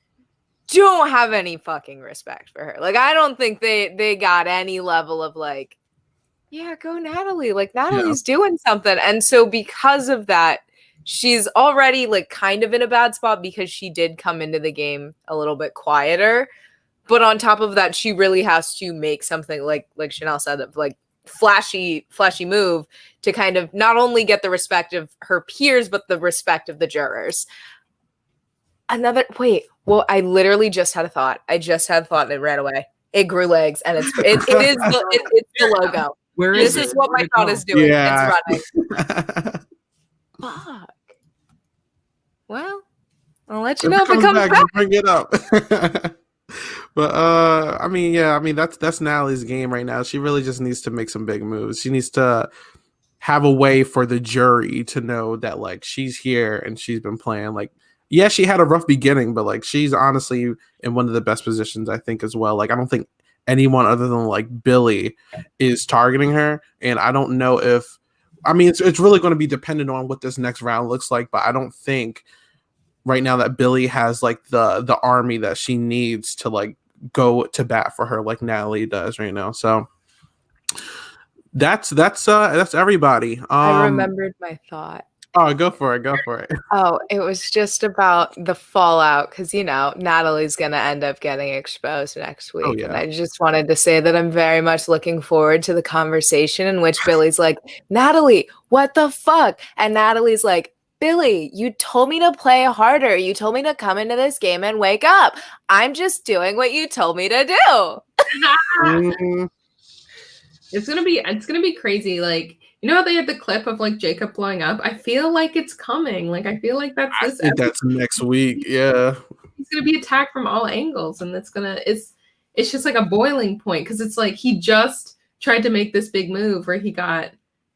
don't have any fucking respect for her. Like I don't think they got any level of like, yeah, go Natalie. Like Natalie's doing something. And so because of that, she's already like kind of in a bad spot because she did come into the game a little bit quieter. But on top of that, she really has to make something like Chanel said, of like flashy move to kind of not only get the respect of her peers, but the respect of the jurors. I literally just had a thought. And it ran away. It grew legs and it's the logo. This is what my thought is doing. Yeah. It's running. Fuck. Well, I'll let you know if it comes back. Bring it up. But I mean that's Natalie's game right now. She really just needs to make some big moves. She needs to have a way for the jury to know that like she's here and she's been playing. Like Yeah, she had a rough beginning, but like she's honestly in one of the best positions, I think, as well. Like I don't think anyone other than like Billy is targeting her, and I don't know if. I mean, it's really going to be dependent on what this next round looks like, but I don't think right now that Billy has like the army that she needs to like go to bat for her like Natalie does right now. So that's everybody. I remembered my thought. Oh, go for it. Oh, it was just about the fallout because, Natalie's going to end up getting exposed next week. Oh, yeah. And I just wanted to say that I'm very much looking forward to the conversation in which Billy's like, Natalie, what the fuck? And Natalie's like, Billy, you told me to play harder. You told me to come into this game and wake up. I'm just doing what you told me to do. Mm-hmm. It's gonna be crazy. Like, how they had the clip of like Jacob blowing up? I feel like it's coming. Like, I feel like that's I think that's next week. Yeah. He's gonna be attacked from all angles, and it's just like a boiling point because it's like he just tried to make this big move where he got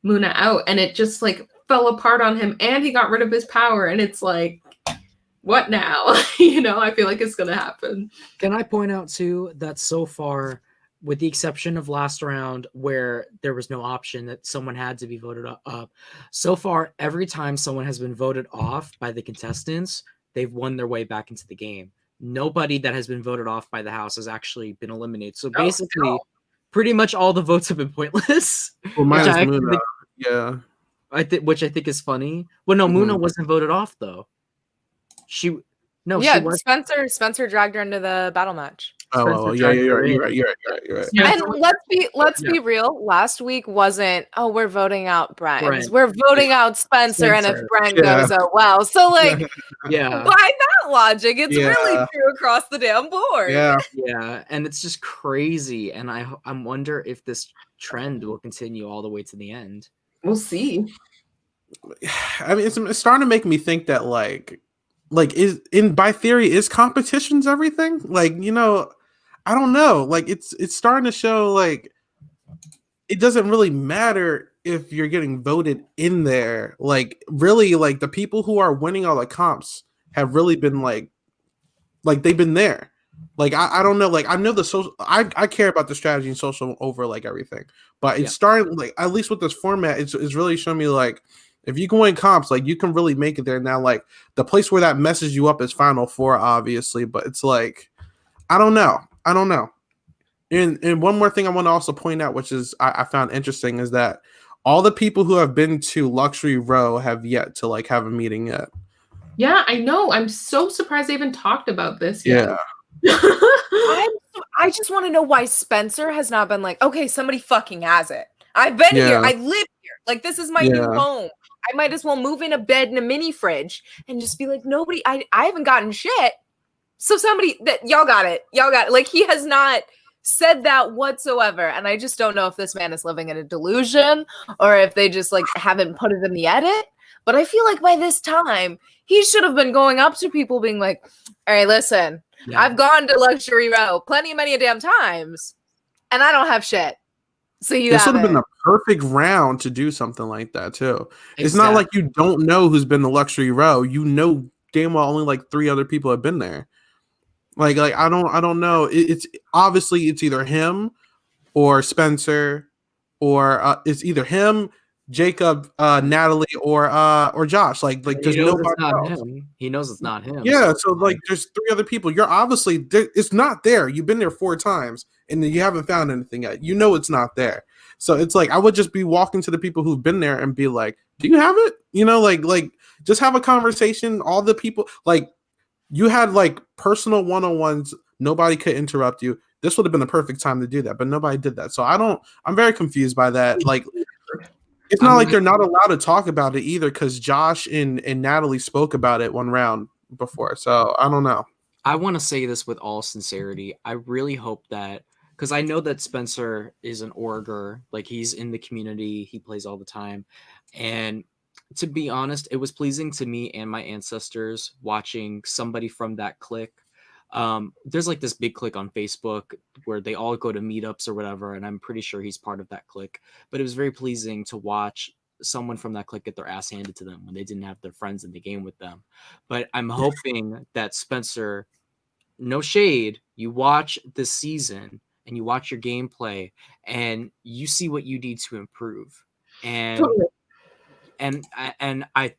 Muna out, and it just like fell apart on him, and he got rid of his power, and it's like, what now? I feel like it's gonna happen. Can I point out too that so far, with the exception of last round where there was no option that someone had to be voted up, so far every time someone has been voted off by the contestants, they've won their way back into the game. Nobody that has been voted off by the house has actually been eliminated. So basically, pretty much all the votes have been pointless. Well, minus Muna. Yeah. Which I think is funny. Well, no, Muna wasn't voted off though. She was. Spencer dragged her into the battle match. Oh, yeah, you're right. Yeah. And let's be real. Last week wasn't, we're voting out Brent. We're voting out Spencer. And if Brent goes, oh well. So like, by that logic, it's really true across the damn board. Yeah, and it's just crazy. And I wonder if this trend will continue all the way to the end. We'll see. I mean, it's starting to make me think that by theory, is competitions everything? Like, I don't know. Like it's starting to show like it doesn't really matter if you're getting voted in there. Like really, like the people who are winning all the comps have really been like they've been there. Like I don't know. Like I know the social. I care about the strategy and social over like everything. But it's starting like at least with this format, it's really showing me like if you go in comps, like you can really make it there now. Like the place where that messes you up is Final Four, obviously. But it's like I don't know. And one more thing I want to also point out, which is I found interesting, is that all the people who have been to Luxury Row have yet to like have a meeting yet. Yeah, I know. I'm so surprised they even talked about this yet. Yeah. I just want to know why Spencer has not been like, okay, somebody fucking has it. I've been here. I live here. Like, this is my new home. I might as well move in a bed and a mini fridge and just be like, nobody, I haven't gotten shit. So somebody that y'all got it. Like, he has not said that whatsoever. And I just don't know if this man is living in a delusion or if they just like haven't put it in the edit. But I feel like by this time, he should have been going up to people being like, all right, listen, I've gone to Luxury Row many a damn times, and I don't have shit. So this would have been the perfect round to do something like that too. Exactly. It's not like you don't know who's been to Luxury Row. You know damn well only like 3 other people have been there. Like I don't know. It's obviously it's either him or Spencer, or it's either him, Jacob, Natalie, or Josh. Like there's nobody else. He knows it's not him. Yeah, so like there's 3 other people. You're obviously it's not there. You've been there 4 times and you haven't found anything yet. You know it's not there. So it's like I would just be walking to the people who've been there and be like, "Do you have it?" Like just have a conversation. All the people like. You had like personal one-on-ones. Nobody could interrupt you. This would have been the perfect time to do that, but nobody did that. So I'm very confused by that. Like, it's not like they're not allowed to talk about it either, because Josh and Natalie spoke about it one round before. So I don't know. I want to say this with all sincerity. I really hope that, because I know that Spencer is an orator. Like, he's in the community. He plays all the time. And to be honest, it was pleasing to me and my ancestors watching somebody from that clique. There's like this big clique on Facebook where they all go to meetups or whatever, and I'm pretty sure he's part of that clique. But it was very pleasing to watch someone from that clique get their ass handed to them when they didn't have their friends in the game with them. But I'm hoping that Spencer, no shade, you watch this season and you watch your gameplay and you see what you need to improve. And Totally. and I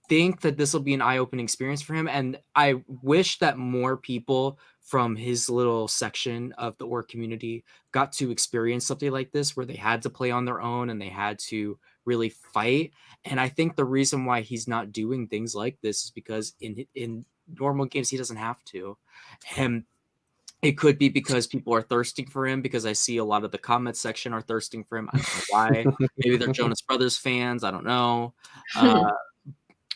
think that this will be an eye-opening experience for him, and I wish that more people from his little section of the org community got to experience something like this where they had to play on their own and they had to really fight. And I think the reason why he's not doing things like this is because in normal games he doesn't have to. And it could be because people are thirsting for him, because I see a lot of the comment section are thirsting for him. I don't know why. Maybe they're Jonas Brothers fans. I don't know.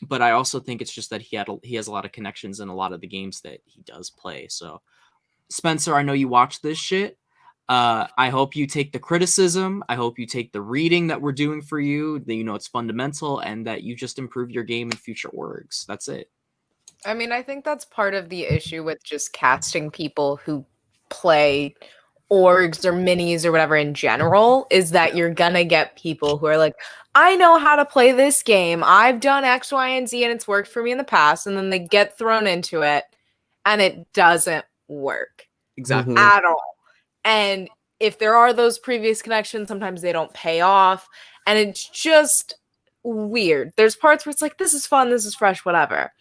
But I also think it's just that he has a lot of connections in a lot of the games that he does play. So, Spencer, I know you watch this shit. I hope you take the criticism. I hope you take the reading that we're doing for you, that you know it's fundamental, and that you just improve your game in future orgs. That's it. I mean, I think that's part of the issue with just casting people who play orgs or minis or whatever in general, is that you're gonna get people who are like, I know how to play this game. I've done X, Y, and Z and it's worked for me in the past. And then they get thrown into it and it doesn't work Exactly. at all. And if there are those previous connections, sometimes they don't pay off. And it's just weird. There's parts where it's like, this is fun, this is fresh, whatever.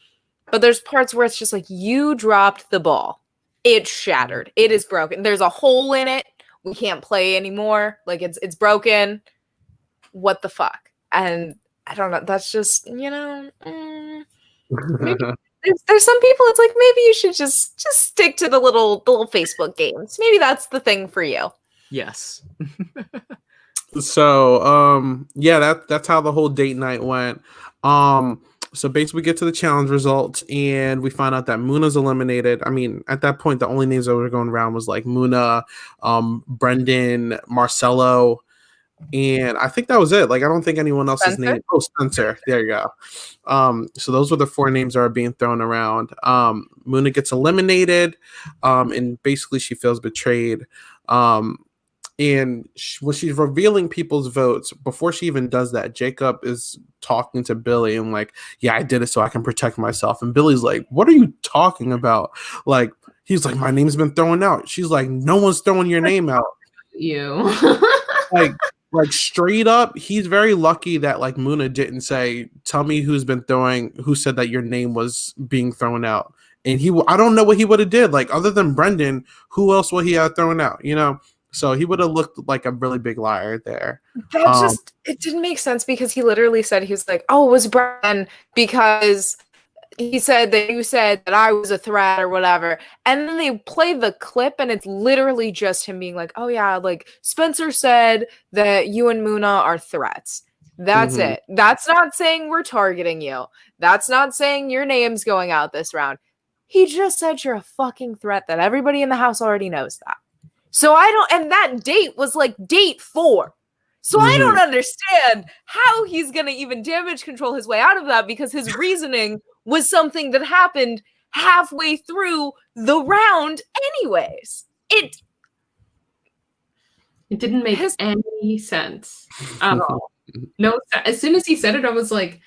But there's parts where it's just like, you dropped the ball. It's shattered. It is broken. There's a hole in it. We can't play anymore. Like, it's broken. What the fuck? And I don't know. That's just, maybe there's some people, it's like, maybe you should just stick to the little Facebook games. Maybe that's the thing for you. Yes. So, that's how the whole date night went. So basically we get to the challenge results and we find out that Muna's eliminated. I mean, at that point, the only names that were going around was like Muna, Brendan, Marcelo, and I think that was it. Like, I don't think anyone else's Spencer? name. Oh, Spencer. There you go. So those were the four names that are being thrown around. Muna gets eliminated, and basically she feels betrayed. And when she's revealing people's votes, before she even does that, Jacob is talking to Billy and like, yeah, I did it so I can protect myself. And Billy's like, what are you talking about? Like, he's like, my name's been thrown out. She's like, no one's throwing your name out. You. like straight up, he's very lucky that like Muna didn't say, tell me who said that your name was being thrown out. And I don't know what he would have did. Like, other than Brendan, who else would he have thrown out, So he would have looked like a really big liar there. It didn't make sense because he literally said, he was like, oh, it was Brian because he said that you said that I was a threat or whatever. And then they play the clip and it's literally just him being like, oh yeah, like Spencer said that you and Muna are threats. That's it. That's not saying we're targeting you. That's not saying your name's going out this round. He just said you're a fucking threat, that everybody in the house already knows that. So and that date was like date 4. So I don't understand how he's going to even damage control his way out of that, because his reasoning was something that happened halfway through the round anyways. It didn't make any sense at all. No, as soon as he said it, I was like,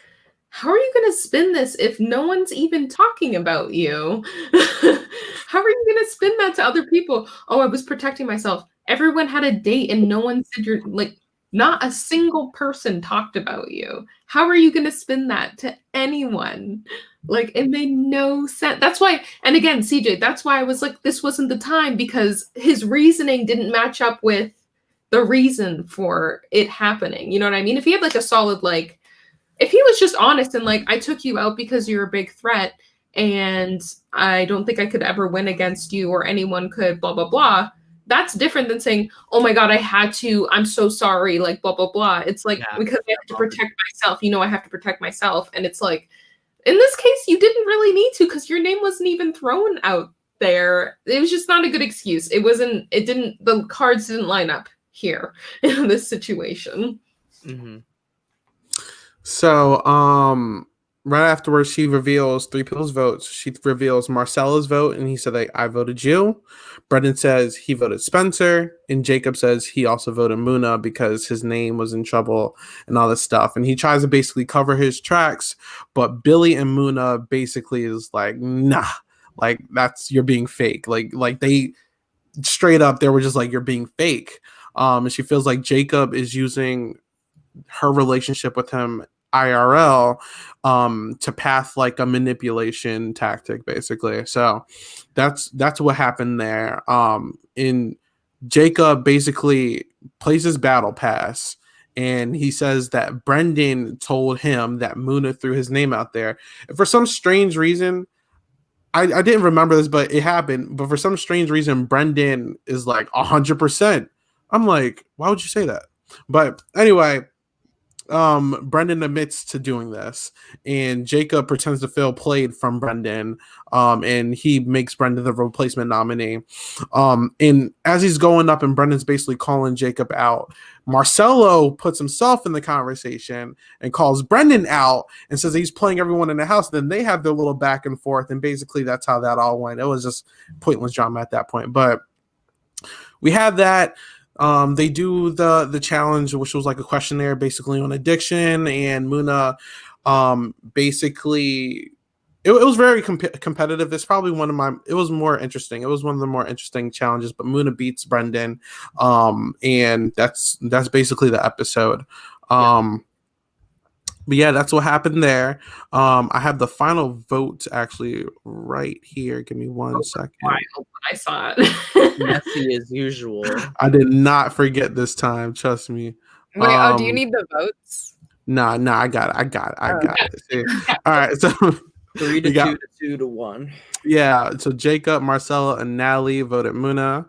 how are you going to spin this if no one's even talking about you? How are you going to spin that to other people? Oh, I was protecting myself. Everyone had a date and no one said you're like, not a single person talked about you. How are you going to spin that to anyone? Like, it made no sense. That's why, and again, Ceejae, that's why I was like, this wasn't the time, because his reasoning didn't match up with the reason for it happening. You know what I mean? If he had like a solid, like, if he was just honest and like, I took you out because you're a big threat and I don't think I could ever win against you or anyone could, blah, blah, blah. That's different than saying, oh my God, I had to, I'm so sorry, like, blah, blah, blah. It's like, because I have to protect myself, I have to protect myself. And it's like, in this case, you didn't really need to, because your name wasn't even thrown out there. It was just not a good excuse. The cards didn't line up here in this situation. So, right afterwards, she reveals three people's votes. She reveals Marcelo's vote, and he said, like, I voted you. Brendan says he voted Spencer, and Jacob says he also voted Muna because his name was in trouble and all this stuff. And he tries to basically cover his tracks, but Billy and Muna basically is like, nah, like you're being fake. Like they straight up, they were just like, you're being fake. And she feels like Jacob is using her relationship with him IRL to path like a manipulation tactic, basically. So that's what happened there. In Jacob basically plays his battle pass, and he says that Brendan told him that Muna threw his name out there. And for some strange reason, I didn't remember this, but it happened. But for some strange reason, Brendan is like 100%. I'm like, why would you say that? But anyway, Brendan admits to doing this, and Jacob pretends to feel played from Brendan, and he makes Brendan the replacement nominee. And as he's going up and Brendan's basically calling Jacob out, Marcelo puts himself in the conversation and calls Brendan out and says he's playing everyone in the house. Then they have their little back and forth, and basically that's how that all went. It was just pointless drama at that point. But we have that. They do the challenge, which was like a questionnaire basically on addiction, and Muna basically it was very competitive. It's probably it was more interesting. It was one of the more interesting challenges, but Muna beats Brendan, and that's basically the episode. But yeah, that's what happened there. I have the final vote actually right here. Give me one second. I saw it. Messy as usual. I did not forget this time. Trust me. Wait, do you need the votes? Nah, I got it. See? All right, so 3 to 2 to 2 to 1. Yeah, so Jacob, Marcelo, and Natalie voted Muna.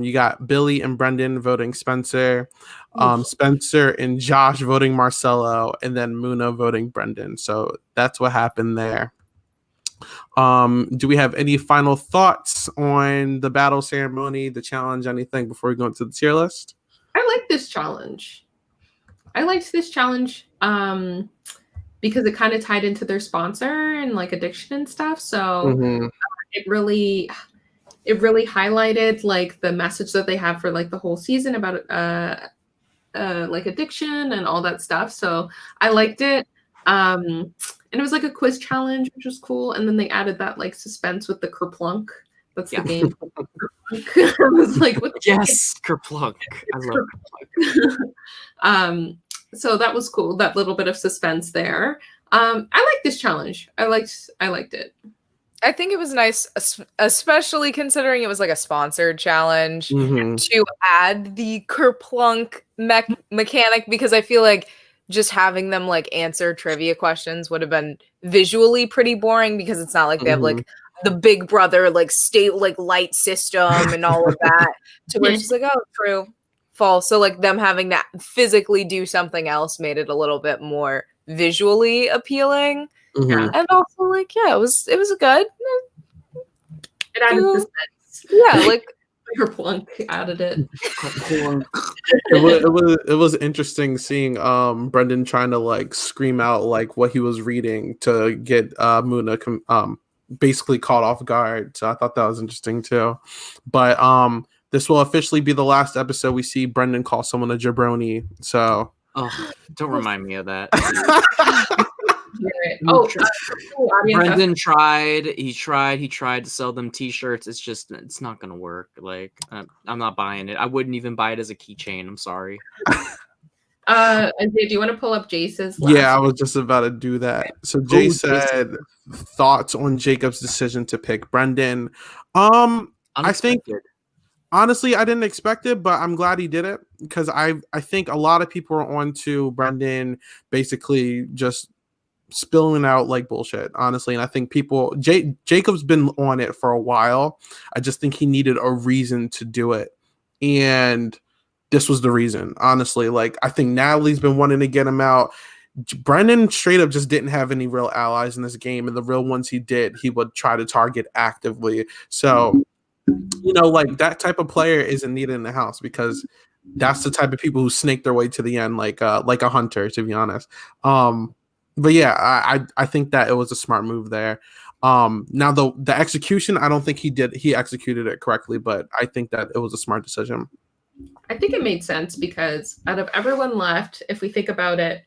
You got Billy and Brendan voting Spencer. Spencer and Josh voting Marcelo, and then Muna voting Brendan. So that's what happened there. Do we have any final thoughts on the battle ceremony, the challenge, anything before we go into the tier list? I like this challenge. I liked this challenge because it kind of tied into their sponsor and like addiction and stuff. So it really highlighted like the message that they have for like the whole season about like addiction and all that stuff. So I liked it. And it was like a quiz challenge, which was cool. And then they added that like suspense with the kerplunk. That's the game. I was like, what the Yes, kerplunk. I love kerplunk. So that was cool. That little bit of suspense there. I like this challenge. I liked it. I think it was nice, especially considering it was like a sponsored challenge, to add the kerplunk mechanic, because I feel like just having them like answer trivia questions would have been visually pretty boring, because it's not like they have like the Big Brother like state like light system and all of that to where it's just like, oh, true, false. So like them having to physically do something else made it a little bit more visually appealing. And also like, yeah, it was good. It added suspense. Yeah, like kerplunk added it. it was interesting seeing Brendan trying to like scream out like what he was reading to get Muna basically caught off guard. So I thought that was interesting too. But this will officially be the last episode we see Brendan call someone a jabroni. So don't remind me of that. Brendan tried to sell them t-shirts. It's not gonna work. Like I'm not buying it. I wouldn't even buy it as a keychain. I'm sorry. Do you want to pull up Jace's I was just about to do that. So Jay said thoughts on Jacob's decision to pick Brendan. I think honestly I didn't expect it, but I'm glad he did it, because I think a lot of people are on to Brendan basically just spilling out like bullshit, honestly. And I think Jacob's been on it for a while. I just think he needed a reason to do it, and this was the reason, honestly. Like, I think Natalie's been wanting to get him out. Brendan straight up just didn't have any real allies in this game, and the real ones he did, he would try to target actively. So like that type of player isn't needed in the house, because that's the type of people who snake their way to the end, like a hunter, to be honest. But yeah, I think that it was a smart move there. Now the execution, I don't think he executed it correctly, but I think that it was a smart decision. I think it made sense because out of everyone left, if we think about it,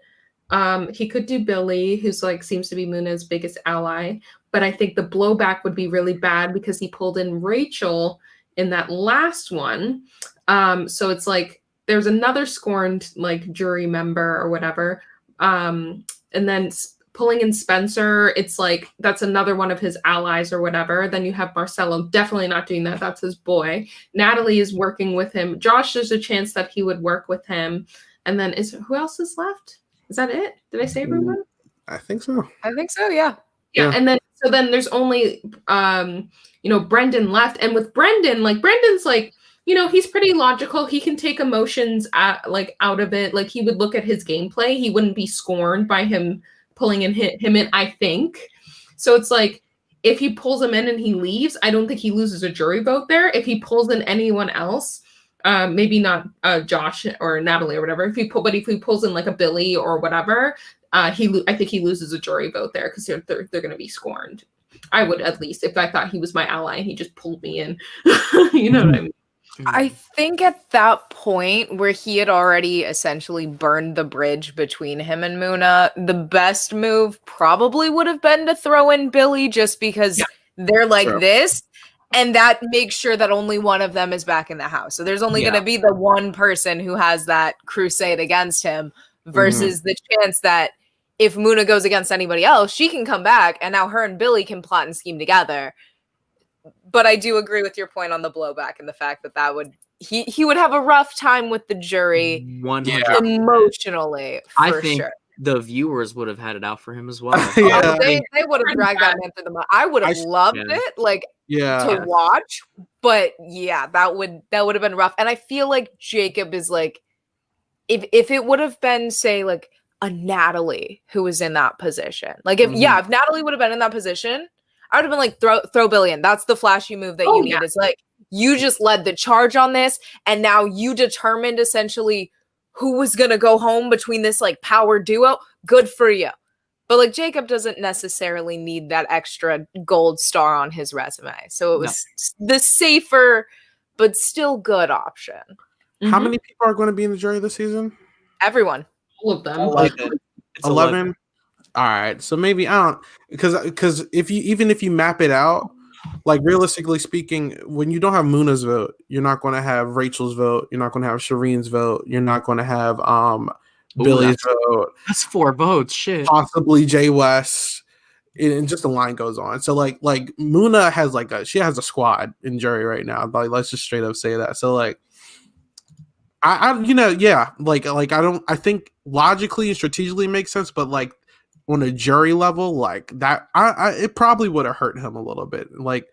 he could do Billy, who's like seems to be Muna's biggest ally, but I think the blowback would be really bad because he pulled in Rachel in that last one. So it's like there's another scorned like jury member or whatever, and then pulling in Spencer, it's like that's another one of his allies or whatever. Then you have Marcelo, definitely not doing that. That's his boy. Natalie is working with him. Josh, there's a chance that he would work with him. And then who else is left? Is that it? Did I say everyone? I think so. I think so, yeah. Yeah, and then there's only Brendan left. And with Brendan, like Brendan's like, he's pretty logical. He can take emotions out of it. Like he would look at his gameplay. He wouldn't be scorned by him pulling him in, I think. So it's like if he pulls him in and he leaves, I don't think he loses a jury vote there. If he pulls in anyone else, maybe not Josh or Natalie or whatever. But if he pulls in like a Billy or whatever, I think he loses a jury vote there because they're going to be scorned. I would, at least, if I thought he was my ally and he just pulled me in. You know what I mean? I think at that point where he had already essentially burned the bridge between him and Muna, the best move probably would have been to throw in Billy just because they're like this, and that makes sure that only one of them is back in the house. So there's only going to be the one person who has that crusade against him versus the chance that if Muna goes against anybody else, she can come back and now her and Billy can plot and scheme together. But I do agree with your point on the blowback and the fact that would he would have a rough time with the jury 100%. Emotionally. I think the viewers would have had it out for him as well. They would have dragged that man through the mud. I would have loved it, to watch. But yeah, that would have been rough. And I feel like Jacob is like, if it would have been, say, like a Natalie who was in that position, like if Natalie would have been in that position, I would have been like, throw Billy in. That's the flashy move that you need. It's like, you just led the charge on this, and now you determined essentially who was going to go home between this like power duo. Good for you. But like Jacob doesn't necessarily need that extra gold star on his resume. So it was the safer, but still good option. How many people are going to be in the jury this season? Everyone. All of them. 11? All right, so maybe I don't, because if you map it out, like realistically speaking, when you don't have Muna's vote, you're not going to have Rachel's vote, you're not going to have Shireen's vote, you're not going to have Billy's vote. That's 4 votes. Shit. Possibly Jay West, and just the line goes on. So like Muna has she has a squad in jury right now. Like let's just straight up say that. So like. I think logically and strategically it makes sense, but like on a jury level, like that, it probably would have hurt him a little bit. Like,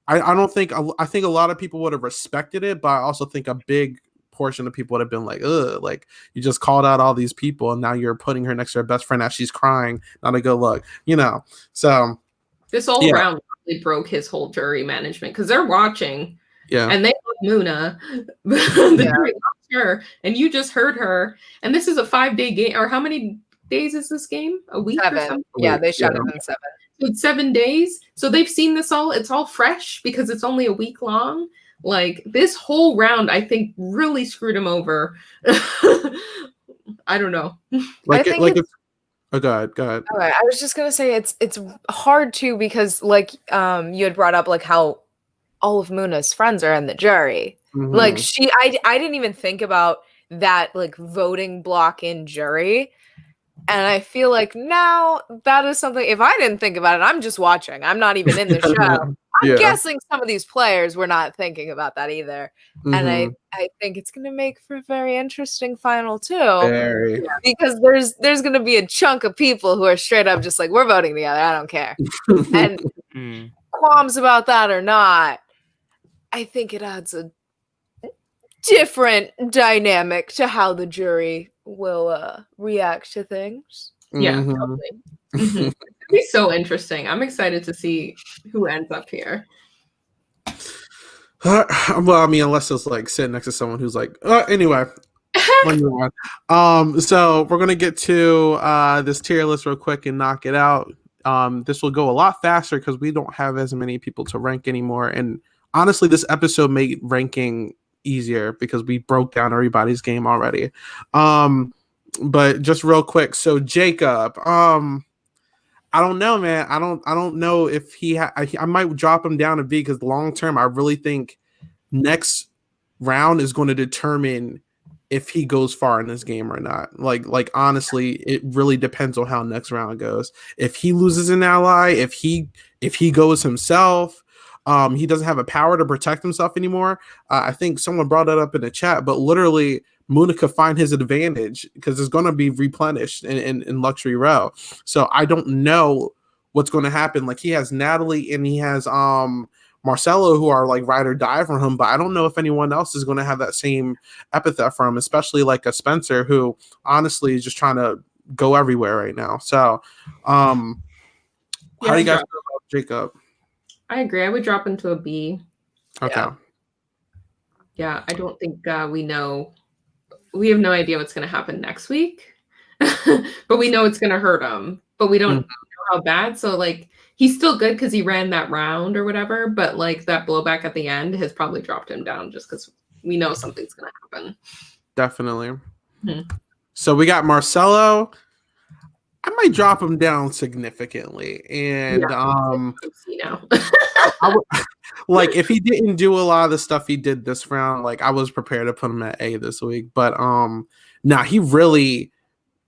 I think a lot of people would have respected it, but I also think a big portion of people would have been like, ugh, like you just called out all these people and now you're putting her next to her best friend as she's crying. Not a good look, So this whole round really broke his whole jury management because they're watching. Yeah. And they love Muna. The jury loves her. And you just heard her. And this is a 5-day game. Or how many days is this game? A week 7. or something? Yeah, they shot it in 7. So it's 7 days. So they've seen this all. It's all fresh because it's only a week long. Like this whole round, I think really screwed him over. I don't know. Oh, go ahead. Okay, I was just gonna say it's hard too because like you had brought up like how all of Muna's friends are in the jury. Mm-hmm. Like I didn't even think about that like voting block in jury. And I feel like now that is something, if I didn't think about it, I'm just watching. I'm not even in the show. I'm guessing some of these players were not thinking about that either. Mm-hmm. And I think it's going to make for a very interesting final too. Very. Because there's going to be a chunk of people who are straight up just like, we're voting together. I don't care. And qualms about that or not, I think it adds a different dynamic to how the jury will react to things. Yeah, totally. Mm-hmm. It'd be so interesting. I'm excited to see who ends up here. Well, I mean, unless it's like sitting next to someone who's like, anyway. So we're gonna get to this tier list real quick and knock it out. This will go a lot faster because we don't have as many people to rank anymore. And honestly, this episode made ranking easier because we broke down everybody's game already. But just real quick, so Jacob, I don't know, man. I don't know if I might drop him down to B because long term, I really think next round is going to determine if he goes far in this game or not. Like honestly, it really depends on how next round goes. If he loses an ally, if he goes himself, he doesn't have a power to protect himself anymore. I think someone brought that up in the chat, but literally Muna could find his advantage because it's going to be replenished in Luxury Row. So I don't know what's going to happen. Like he has Natalie and he has Marcelo, who are like ride or die for him, but I don't know if anyone else is going to have that same epithet for him, especially like a Spencer, who honestly is just trying to go everywhere right now. So, how do you guys feel about Jacob? I agree. I would drop him to a B. Okay. Yeah, I don't think we know. We have no idea what's going to happen next week, but we know it's going to hurt him. But we don't know how bad. So like. He's still good because he ran that round or whatever, but like that blowback at the end has probably dropped him down just because we know something's going to happen. Definitely. So we got Marcelo. I might drop him down significantly. And like if he didn't do a lot of the stuff he did this round, like I was prepared to put him at A this week. But he really...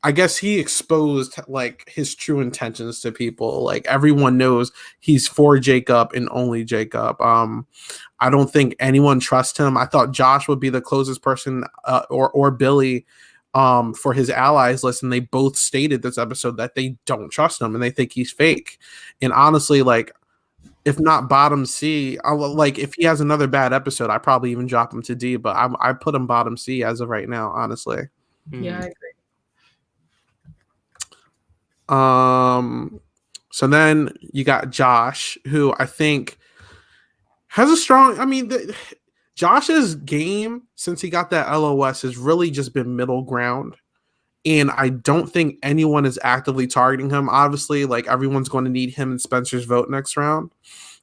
I guess he exposed like his true intentions to people. Like everyone knows he's for Jacob and only Jacob. I don't think anyone trusts him. I thought Josh would be the closest person or Billy for his allies list. And they both stated this episode that they don't trust him and they think he's fake. And honestly, like if not bottom C, like if he has another bad episode, I probably even drop him to D, but I put him bottom C as of right now, honestly. Yeah, I agree. So then you got Josh, who I think has a strong... Josh's game since he got that LOS has really just been middle ground. And I don't think anyone is actively targeting him. Obviously, like everyone's going to need him and Spencer's vote next round.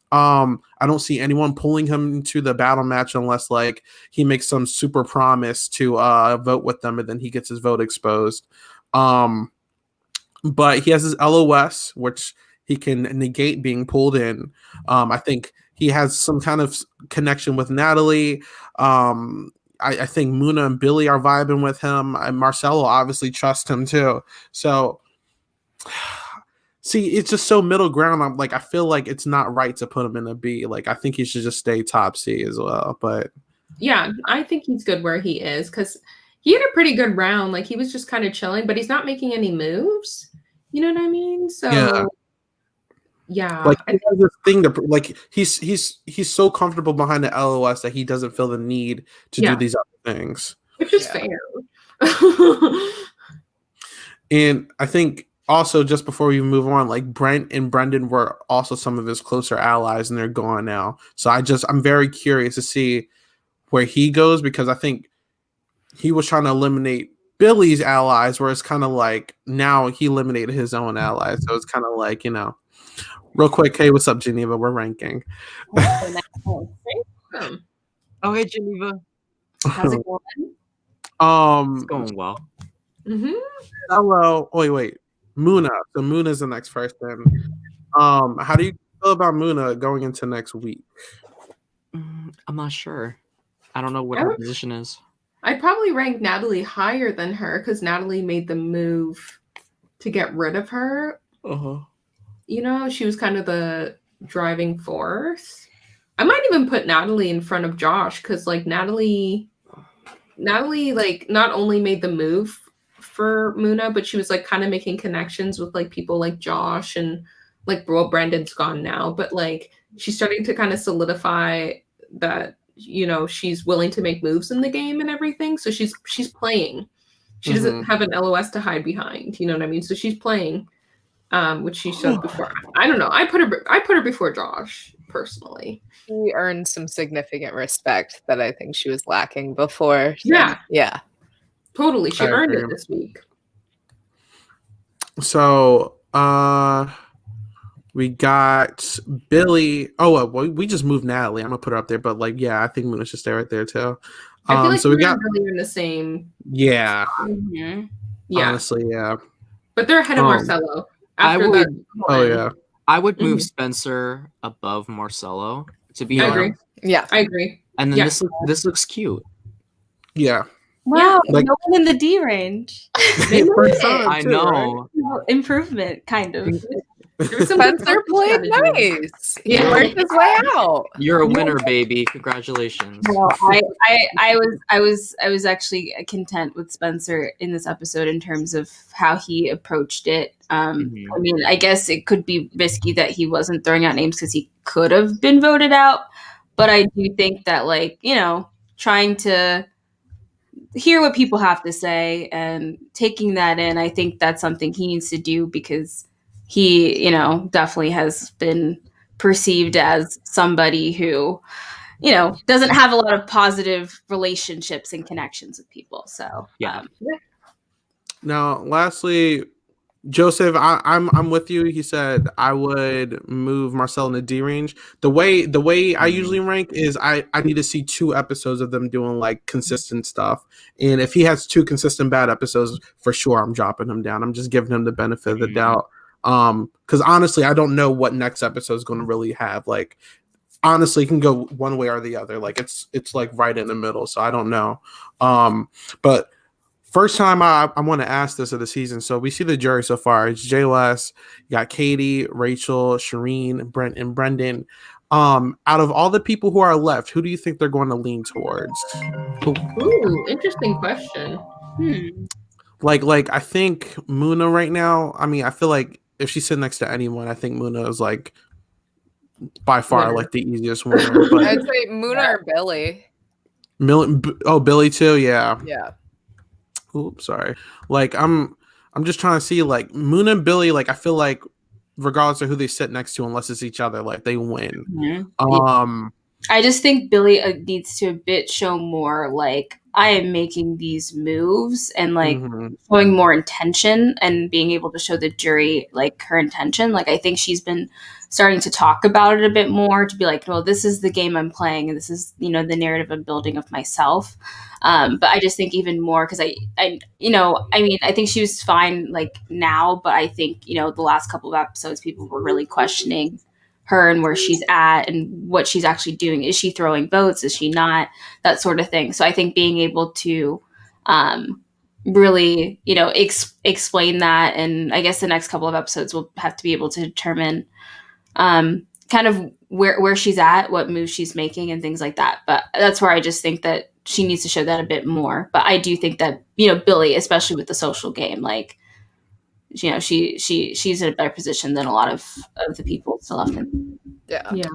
I don't see anyone pulling him into the battle match unless like he makes some super promise to vote with them and then he gets his vote exposed. But he has his LOS, which he can negate being pulled in. I think he has some kind of connection with Natalie. I think Muna and Billy are vibing with him. And Marcelo obviously trusts him too. So, see, it's just so middle ground. I feel like it's not right to put him in a B. Like, I think he should just stay top C as well. But yeah, I think he's good where he is because he had a pretty good round. Like he was just kind of chilling, but he's not making any moves. You know what I mean? So yeah. Like he has this thing to like he's so comfortable behind the LOS that he doesn't feel the need to do these other things. Which is fair. And I think also just before we move on, like Brent and Brendan were also some of his closer allies and they're gone now. So I'm very curious to see where he goes because I think he was trying to eliminate Billy's allies, where it's kind of like now he eliminated his own allies. So it's kind of like, real quick. Hey, what's up, Geneva? We're ranking. Oh, hey, Geneva. How's it going? It's going well. Hello. Wait. Muna. So Muna's the next person. How do you feel about Muna going into next week? I'm not sure. I don't know what her position is. I'd probably rank Natalie higher than her because Natalie made the move to get rid of her. She was kind of the driving force. I might even put Natalie in front of Josh because like Natalie like not only made the move for Muna, but she was like kind of making connections with like people like Josh and like Brandon's gone now, but like she's starting to kind of solidify that she's willing to make moves in the game and everything. So she's playing. She doesn't have an LOS to hide behind. You know what I mean? So she's playing, which she showed before. I don't know. I put her before Josh personally. She earned some significant respect that I think she was lacking before. So, yeah. Totally. She I earned it agree. this week. So, we got Billy. Oh, well, we just moved Natalie. I'm gonna put her up there, but like, yeah, I think Muna should stay right there too. I feel like So we Muna got, and Billy are in the same. yeah, Mhm. Yeah, honestly, yeah. but they're ahead of Marcelo after that. Oh yeah, I would move Mhm. Spencer above Marcelo, to be I honest. agree. Yeah. I agree. And then Yeah. this looks cute. yeah. Wow, Like- no one in the D range. They First moved it. time, I too, know. Well, improvement, kind of. There was some good Spencer played strategy. nice. He Yeah. worked his way out. You're a winner, baby. Congratulations. No, I was actually content with Spencer in this episode in terms of how he approached it. Mhm. I mean, I guess it could be risky that he wasn't throwing out names because he could have been voted out, but I do think that, like, you know, trying to hear what people have to say and taking that in, I think that's something he needs to do because he, you know, definitely has been perceived as somebody who, you know, doesn't have a lot of positive relationships and connections with people. So Yeah. Now, lastly, Joseph, I'm with you. He said I would move Marcel in the D range. The way I usually rank is I need to see 2 episodes of them doing like consistent stuff. And if he has 2 consistent bad episodes, for sure I'm dropping him down. I'm just giving him the benefit of the doubt. Because honestly, I don't know what next episode is going to really have. Like, honestly, it can go one way or the other. Like it's like right in the middle. So I don't know. But first time I want to ask this of the season. So we see the jury so far. It's Jay Les, you got Katie, Rachel, Shireen, Brent, and Brendan. Out of all the people who are left, who do you think they're going to lean towards? Ooh, interesting question. Like I think Muna right now. I mean, I feel like if she's sitting next to anyone, I think Muna is like by far Winner. like the easiest winner. But I'd say Muna or Billy. Billy too. Yeah. Yeah. Oops, sorry. Like I'm just trying to see like Moon and Billy. Like I feel like regardless of who they sit next to, unless it's each other, like they win. I just think Billy needs to a bit show more like I am making these moves and like showing more intention and being able to show the jury like her intention. Like I think she's been starting to talk about it a bit more to be like, well, this is the game I'm playing and this is, you know, the narrative I'm building of myself. But I just think even more because I you know, I mean, I think she was fine like now, but I think, you know, the last couple of episodes people were really questioning her and where she's at and what she's actually doing. Is she throwing votes? Is she not? That sort of thing. So I think being able to really, you know, explain that, and I guess the next couple of episodes we'll have to be able to determine kind of where she's at, what moves she's making and things like that. But that's where I just think that she needs to show that a bit more. But I do think that, you know, Billy, especially with the social game, like, you know, she's in a better position than a lot of the people still left in. Yeah. Yeah.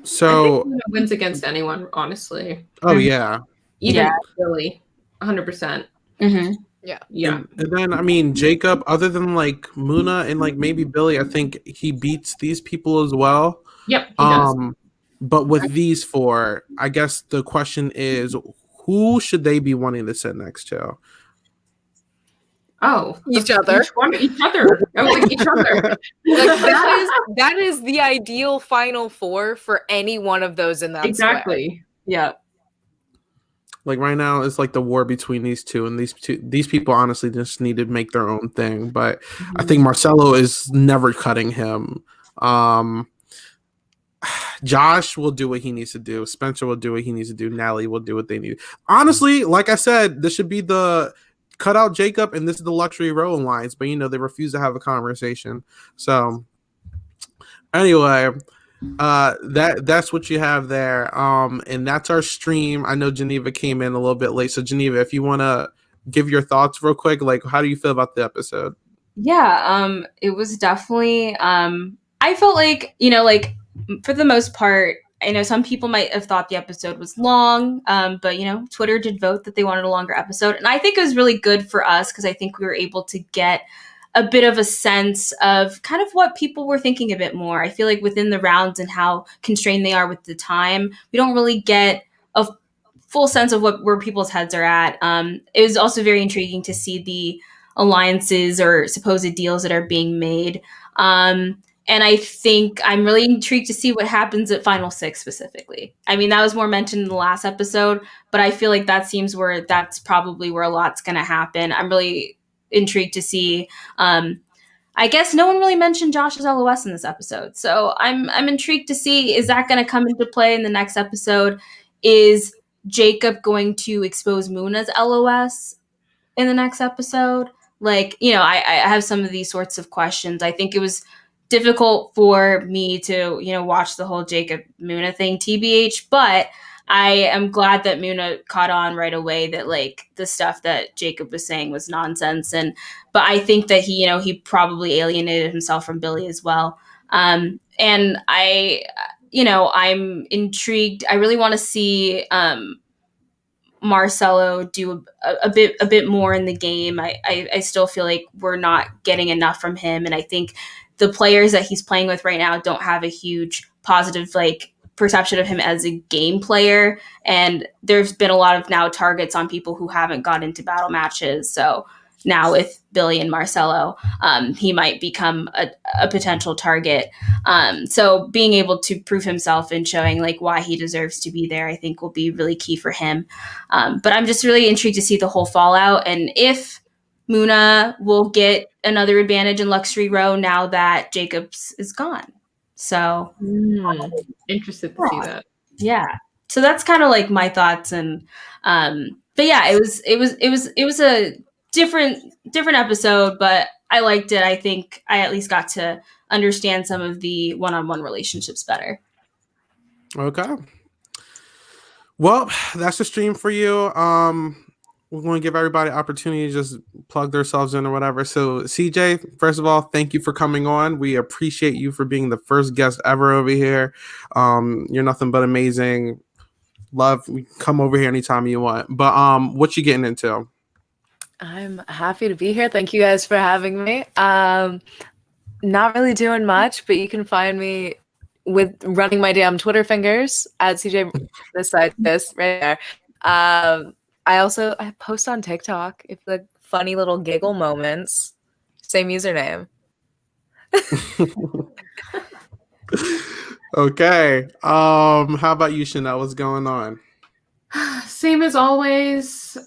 So I think Muna wins against anyone, honestly. oh yeah. Even Yeah. Billy, 100%. Mm-hmm. Yeah. And then I mean Jacob, other than like Muna and like maybe Billy, I think he beats these people as well. Yep. He does. But with these 4, I guess the question is who should they be wanting to sit next to? Oh, Each other. Each other. I was like each other. Like that is the ideal final 4 for any one of those in that square. Exactly. Yeah. Like right now, it's like the war between these two, and these people honestly just need to make their own thing. But I think Marcelo is never cutting him. Josh will do what he needs to do. Spencer will do what he needs to do. Natalie will do what they need. Honestly, like I said, this should be the cut out Jacob, and this is the luxury row alliance. But you know they refuse to have a conversation. So anyway. That's what you have there. And that's our stream. I know Geneva came in a little bit late. So Geneva, if you want to give your thoughts real quick, like how do you feel about the episode? Yeah, it was definitely I felt like, you know, like for the most part, I know some people might have thought the episode was long, but you know, Twitter did vote that they wanted a longer episode. And I think it was really good for us because I think we were able to get a bit of a sense of kind of what people were thinking a bit more. I feel like within the rounds and how constrained they are with the time, we don't really get a full sense of where people's heads are at. It was also very intriguing to see the alliances or supposed deals that are being made. And I think I'm really intrigued to see what happens at Final Six specifically. I mean, that was more mentioned in the last episode, but I feel like that seems where that's probably where a lot's going to happen. I'm really intrigued to see. I guess no one really mentioned Josh's LOS in this episode, so I'm intrigued to see, is that going to come into play in the next episode? Is Jacob going to expose Muna's LOS in the next episode? Like, you know, I have some of these sorts of questions. I think it was difficult for me to, you know, watch the whole Jacob Muna thing, TBH, but I am glad that Muna caught on right away that like the stuff that Jacob was saying was nonsense. But I think that he, you know, he probably alienated himself from Billy as well. And I'm intrigued. I really want to see Marcelo do a bit more in the game. I still feel like we're not getting enough from him, and I think the players that he's playing with right now don't have a huge positive like perception of him as a game player. And there's been a lot of now targets on people who haven't got into battle matches. So now with Billy and Marcelo, he might become a potential target. So being able to prove himself and showing like why he deserves to be there, I think will be really key for him. But I'm just really intrigued to see the whole fallout and if Muna will get another advantage in Luxury Row now that Jacobs is gone. So interested to see that. Yeah. So that's kind of like my thoughts. And but yeah, it was a different episode, but I liked it. I think I at least got to understand some of the one-on-one relationships better. Okay. Well, that's the stream for you. We're going to give everybody opportunity to just plug themselves in or whatever. So, Ceejae, first of all, thank you for coming on. We appreciate you for being the first guest ever over here. You're nothing but amazing. Love, come over here anytime you want. But what you getting into? I'm happy to be here. Thank you guys for having me. Not really doing much, but you can find me with running my damn Twitter fingers at Ceejae this right there. I post on TikTok if like funny little giggle moments. Same username. Okay. How about you, Chanel? What's going on? Same as always.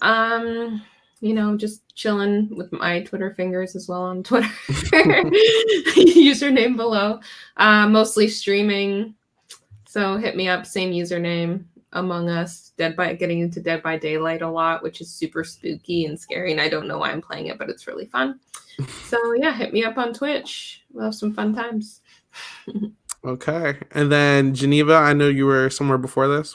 Just chilling with my Twitter fingers as well on Twitter. Username below. Mostly streaming. So hit me up, same username. Among Us, getting into Dead by Daylight a lot, which is super spooky and scary, and I don't know why I'm playing it, but it's really fun. So yeah, hit me up on Twitch. We'll have some fun times. Okay. And then Geneva, I know you were somewhere before this.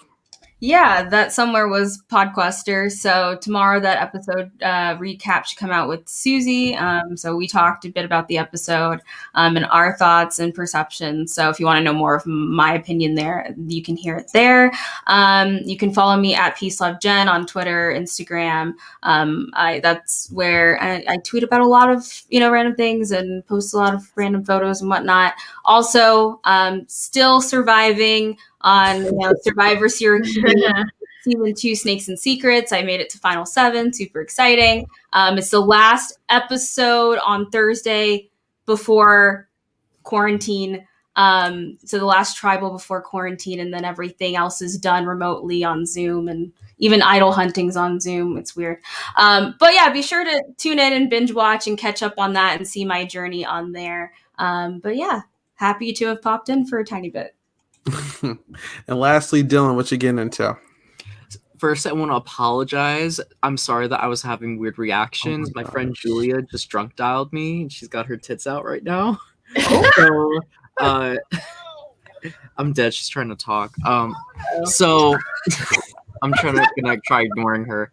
Yeah, that somewhere was Podquester. So tomorrow that episode recap should come out with Susie. So we talked a bit about the episode and our thoughts and perceptions. So if you want to know more of my opinion there, you can hear it there. You can follow me at Peace Love Jen on Twitter, Instagram. That's where I tweet about a lot of random things and post a lot of random photos and whatnot. Also, still surviving on Survivor Syracuse Season 2 Snakes and Secrets. I made it to Final 7. Super exciting. It's the last episode on Thursday before quarantine. So the last tribal before quarantine, and then everything else is done remotely on Zoom, and even idol hunting's on Zoom. It's weird. But yeah, be sure to tune in and binge watch and catch up on that and see my journey on there. But yeah, happy to have popped in for a tiny bit. And lastly, Dylan, what you getting into? First, I want to apologize. I'm sorry that I was having weird reactions. My friend Julia just drunk dialed me, and she's got her tits out right now. So, I'm dead. She's trying to talk. So I'm trying to try ignoring her.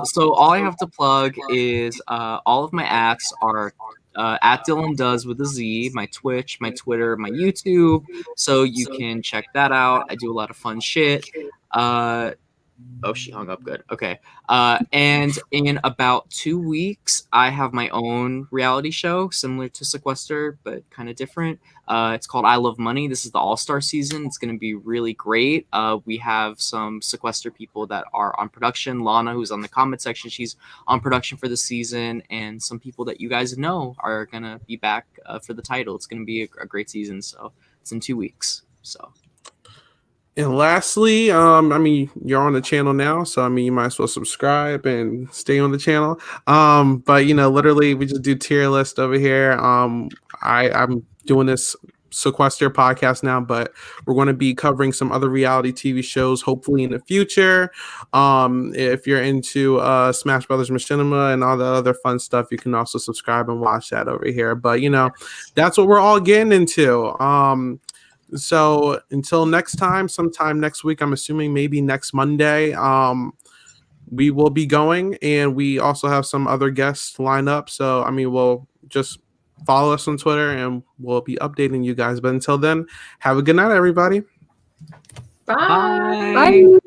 So all I have to plug is all of my acts are at Dylan Does with a Z, my Twitch, my Twitter, my YouTube. So you can check that out. I do a lot of fun shit. Oh, she hung up. Good. Okay. And in about 2 weeks, I have my own reality show similar to Sequester, but kind of different. It's called I Love Money. This is the all-star season. It's going to be really great. We have some Sequester people that are on production. Lana, who's on the comment section, she's on production for the season. And some people that you guys know are going to be back for the title. It's going to be a great season. So it's in 2 weeks. So. And lastly, I mean, you're on the channel now, so I mean, you might as well subscribe and stay on the channel. But you know, literally, we just do tier list over here. I'm doing this Sequester podcast now, but we're going to be covering some other reality TV shows, hopefully in the future. If you're into Smash Brothers Machinima and all the other fun stuff, you can also subscribe and watch that over here. But you know, that's what we're all getting into. So until next time, sometime next week, I'm assuming maybe next Monday, we will be going, and we also have some other guests lined up. So, I mean, we'll just follow us on Twitter and we'll be updating you guys. But until then, have a good night, everybody. Bye. Bye.